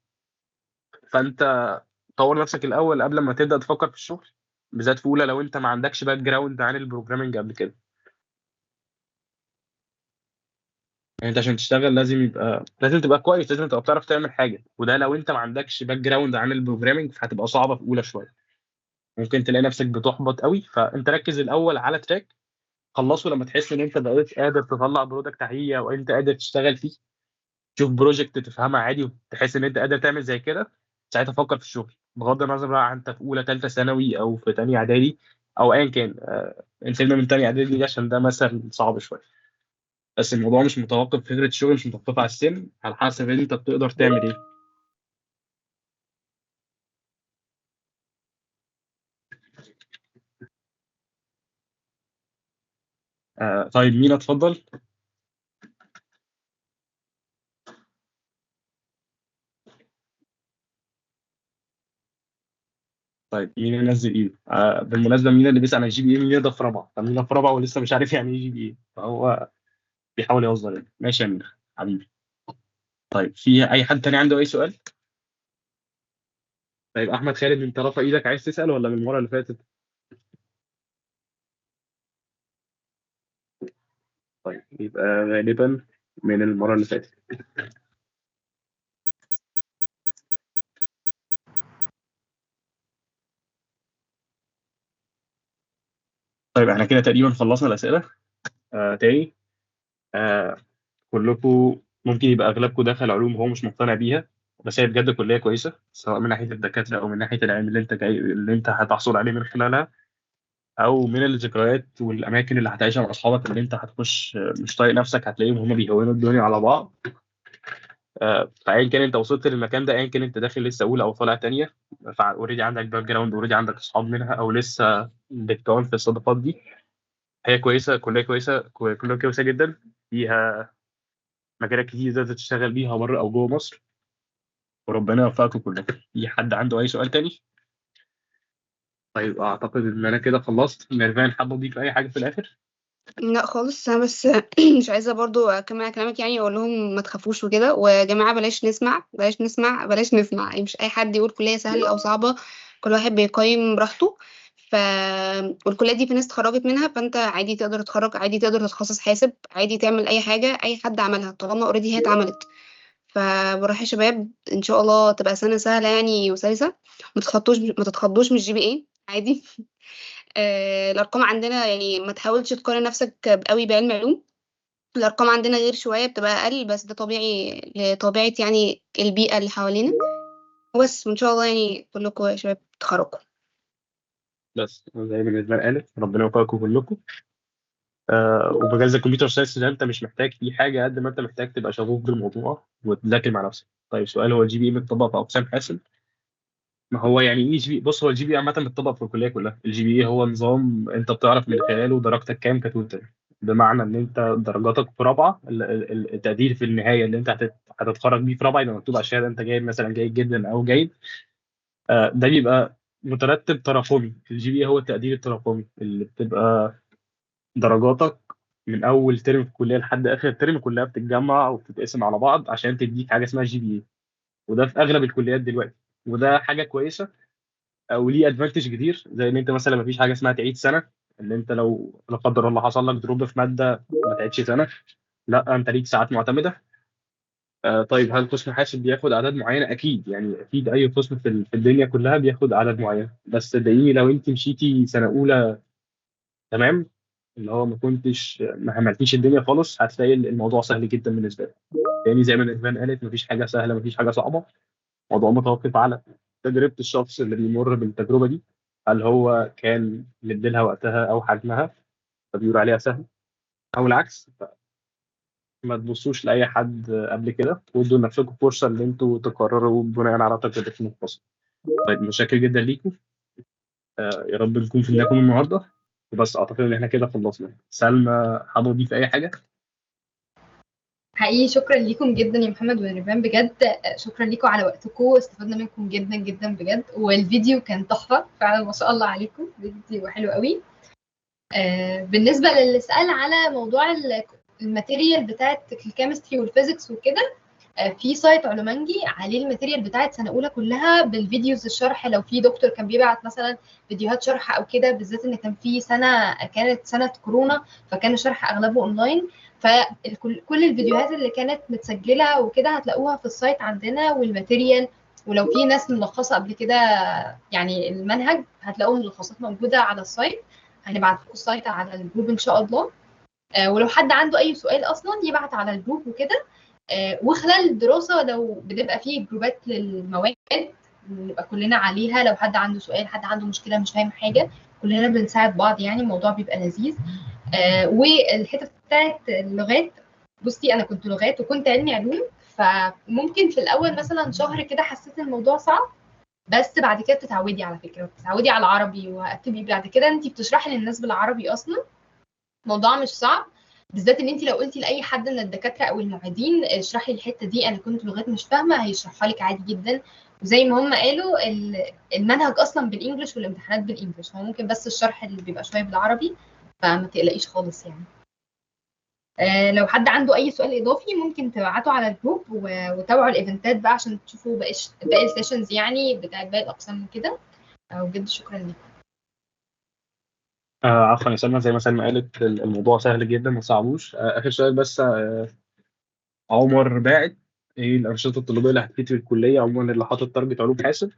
فانت طور نفسك الاول قبل ما تبدا تفكر في الشغل، بالذات في اولى لو انت ما عندكش باك جراوند عن البروجرامنج قبل كده. يعني انت عشان تشتغل لازم تبقى كويس، لازم تبقى بتعرف تعمل حاجه، وده لو انت ما عندكش باك جراوند عن البروجرامنج فهتبقى صعبه في اولى شويه. ممكن تلاقي نفسك بتحبط قوي، فانت ركز الاول على تراك خلصه. لما تحس ان انت بقيت قادر تطلع برودكت حقيقي او انت قادر تشتغل فيه، تشوف بروجكت تفهمها عادي وتحس ان انت قادر تعمل زي كده، ساعتها فكر في الشغل. بغض النظر بقى عن انت في اولى ثالثه ثانوي او في ثانيه اعدادي او ايا كان. الفيلم من ثانيه اعدادي دي عشان ده مثل صعب شويه، بس الموضوع مش متوقف، فكره الشغل مش متوقفه على السن، على حسب انت بتقدر تعمل ايه. طيب مين اتفضل؟ طيب مين ينزل ايده؟ بالمناسبه مين اللي بيسال عن الجي بي اي؟ مين ده في رابعه؟ فمين في رابعه ولسه مش عارف يعني ايه جي بي اي، فهو بيحاول يهزر يعني. ماشي يا امير حبيبي. طيب في اي حد تاني عنده اي سؤال؟ طيب احمد خالد انت رافع ايدك، عايز تسال ولا من المره اللي فاتت؟ طيب يبقى غالبا من المره اللي فاتت. طيب احنا كده تقريبا خلصنا الاسئله. تاني آه كلكم ممكن يبقى اغلبكم دخل علوم وهو مش مقتنع بيها، بس هي بجد كليه كويسه سواء من ناحيه الدكاتره او من ناحيه العلم اللي انت هتحصل عليه من خلالها، او من الذكريات والاماكن اللي هتعيشها مع اصحابك اللي انت هتخش مش طايق نفسك هتلاقيهم هم بيهونوا الدنيا على بعض. فايا كان انت وصلت للمكان ده، ايا كان انت داخل لسه اولى او طالع تانية، فاوريدي عندك باك جراوند، اوريدي عندك اصحاب منها، او لسه بتكون في الصداقات دي. هي كويسه، كليه كويسه، كليه كويسه جدا، فيها مجالات كتير تقدر تشتغل بيها بره او جوه مصر، وربنا يوفقكم كلكم. في حد عنده اي سؤال تاني؟ طيب اعتقد ان انا كده خلصت. ميرفان، حابه اضيف اي حاجه في الاخر؟ لا خالص، انا بس مش عايزه برضو اكمل على كلامك، يعني اقول لهم ما تخافوش وكده، ويا جماعه بلاش نسمع بلاش نسمع بلاش نسمع، يعني مش اي حد يقول كليه سهله او صعبه، كل واحد بيقيم براحته. ف والكليه دي في ناس اتخرجت منها، فانت عادي تقدر تتخرج، عادي تقدر تتخصص حاسب، عادي تعمل اي حاجه اي حد عملها طالما اوريدي هي اتعملت. فبروح يا شباب، ان شاء الله تبقى سنه سهله يعني وسلسه. ما تتخضوش من الجي بي اي، عادي. الارقام عندنا يعني ما تحاولش تقارن نفسك قوي بعلم علوم، الارقام عندنا غير شويه بتبقى اقل، بس ده طبيعي لطبيعه يعني البيئه اللي حوالينا. وبس، وان شاء الله يعني كلكم يا شباب تخرجوا. بس زي ما نزار قالت، ربنا يوفقكم كلكم. ومجال الكمبيوتر ساينس ده انت مش محتاج فيه حاجه قد ما انت محتاج تبقى شغوف بالموضوع وتذاكر مع نفسك. طيب سؤال، هو الجي بي اي متطبق في اقسام حاسب؟ ما هو يعني ايه جي بي؟ بص، هو الجي بي اي عامه متطبق في الكليه كلها. الجي بي اي هو نظام انت بتعرف من خلاله درجتك كام كتوتال، بمعنى ان انت درجاتك في رابعه، التقدير في النهايه اللي انت هتتخرج بيه في رابعه يبقى مكتوب على الشهاده انت جايب مثلا جيد جدا او جيد. ده بيبقى مترتب تراكمي. الجي بي اي هو التقدير التراكمي اللي بتبقى درجاتك من اول ترم في الكليه لحد اخر ترم كلها بتتجمع وبتتقسم على بعض عشان تديك حاجه اسمها جي بي اي. وده في اغلب الكليات دلوقتي، وده حاجه كويسه. او ليه ادفانتج كتير، زي ان انت مثلا ما فيش حاجه اسمها تعيد سنه، ان انت لو لا قدر الله حصل لك دروب في ماده ما تعيدش سنه، لا انت ليك ساعات معتمده. طيب هل قسم حاسب بياخد اعداد معينه؟ اكيد، يعني اكيد اي قسم في الدنيا كلها بياخد اعداد معينه، بس صدقيني لو انت مشيتي سنه اولى تمام، اللي هو ما عملتيش الدنيا خالص، هتلاقي الموضوع سهل جدا بالنسبه لك. يعني زي ما الإخوان قالت، مفيش حاجه سهله، مفيش حاجه صعبه. الموضوع متوقف على تجربه الشخص اللي بيمر بالتجربه دي، هل هو كان مديلها وقتها او حجمها فبيقول عليها سهل، او العكس. ما تبصوش لاي حد قبل كده، وادوا لنفسكم فرصه ان انتوا تقرروا بناء على تجربتكم الخاصه. طيب متشكر جدا ليكم. يا رب نكون فدناكم النهارده. وبس اعتقد ان احنا كده خلصنا. سلمى، حابه تضيف اي حاجه؟ حقيقي شكرا ليكم جدا يا محمد وريفان، بجد شكرا لكم على وقتكم، واستفدنا منكم جدا جدا بجد، والفيديو كان تحفة فعلا، ما شاء الله عليكم، فيديو حلو قوي. بالنسبة للي سأل على موضوع الماتيريال بتاعت الكيمستري والفيزيكس وكده، في سايت علومانجي عليه الماتيريال بتاعت سنة أولى كلها بالفيديوز الشرح، لو في دكتور كان بيبعت مثلا فيديوهات شرح أو كده، بالذات إن كان في كانت سنة كورونا، فكان الشرح أغلبه أونلاين. فكل الفيديوهات اللي كانت متسجلة وكده هتلاقوها في السايت عندنا، والماتيريال، ولو في ناس ملخصة قبل كده يعني المنهج هتلاقوا ملخصات موجودة على السايت. هنبعت لكم السايت على الجروب إن شاء الله. ولو حد عنده أي سؤال أصلا يبعت على الجروب وكده. وخلال الدراسة لو بنبقى فيه جروبات للمواد نبقى كلنا عليها، لو حد عنده سؤال، حد عنده مشكلة مش فاهم حاجة، كلنا بنساعد بعض، يعني الموضوع بيبقى لذيذ. والحتة بتاعت اللغات، بصي أنا كنت لغات وكنت علمي علوم، فممكن في الأول مثلا شهر كده حسيت الموضوع صعب، بس بعد كده بتتعودي على فكرة، بتتعودي على العربي، وهتبقي بعد كده انت بتشرحي للناس بالعربي أصلا، الموضوع مش صعب. بالذات ان انت لو قلتي لاي حد من الدكاتره او المعيدين اشرحي لي الحته دي انا كنت لغات مش فاهمه، هيشرحها لك عادي جدا. وزي ما هم قالوا المنهج اصلا بالانجلش والامتحانات بالانجلش، هو ممكن بس الشرح اللي بيبقى شويه بالعربي، فما تقلقيش خالص يعني. لو حد عنده اي سؤال اضافي ممكن تبعته على الجروب، وتابعوا الايفنتات بقى عشان تشوفوا باقي السيشنز يعني بتاعت باقي الاقسام وكده. وبجد شكرا لكم. عفوا يا سلمى، زي ما سلمى قالت الموضوع سهل جدا، ما تصعبوش. اخر سؤال بس. عمر باعت ايه الانشطه الطلابيه اللي هتفيد في الكليه عموما اللي حاطط تارجت علوم حاسب؟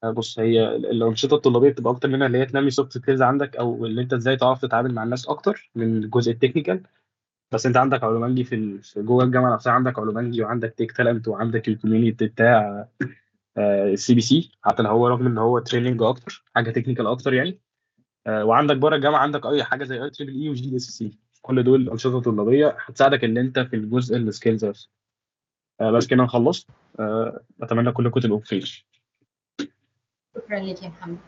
بص، هي الانشطه الطلابيه بتبقى اكتر منها اللي هي تنمي سوفت سكيلز عندك، او اللي انت ازاي تعرف تتعامل مع الناس اكتر من الجزء التكنيكال. بس انت عندك علومانجي في جوه الجامعه نفسها، عندك علومانجي وعندك تيك تالنت وعندك الكوميونتي بتاع السي بي سي، حتى لو هو رغم ان هو تريننج اكتر، حاجه تكنيكال اكتر يعني. وعندك بره الجامعه عندك اي حاجه زي اي تريبل اي وجي اس سي، كل دول انشطه طلابيه هتساعدك ان انت في الجزء السكيلز بس. بس كده أنا خلصت. أتمنى كلكم تبقوا بخير. شكرا لك يا محمد.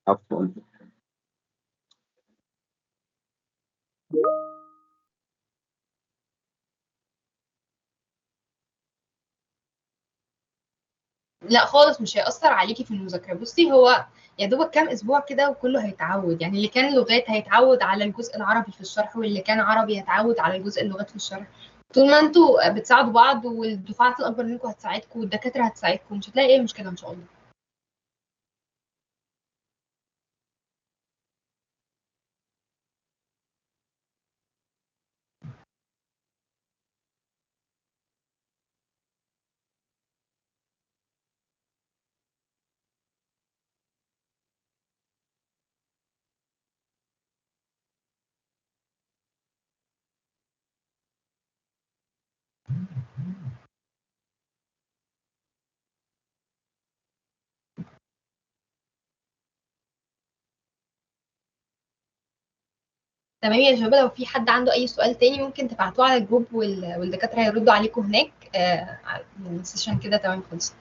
عفوا. لا خالص، مش هيأثر عليكي في المذاكرة. بصي، هو يا دوبك كام أسبوع كده وكله هيتعود. يعني اللي كان لغات هيتعود على الجزء العربي في الشرح، واللي كان عربي هيتعود على الجزء اللغات في الشرح. طول ما انتوا بتساعدوا بعض والدفعات الأكبر منكم هتساعدكم والدكاترة هتساعدكم، مش هتلاقي أي مشكلة إن شاء الله. تمام يا شباب، لو في حد عنده أي سؤال تاني ممكن تبعتوه على الجروب والدكاترة هيردوا عليكم هناك. السيشن كده تمام خلصت.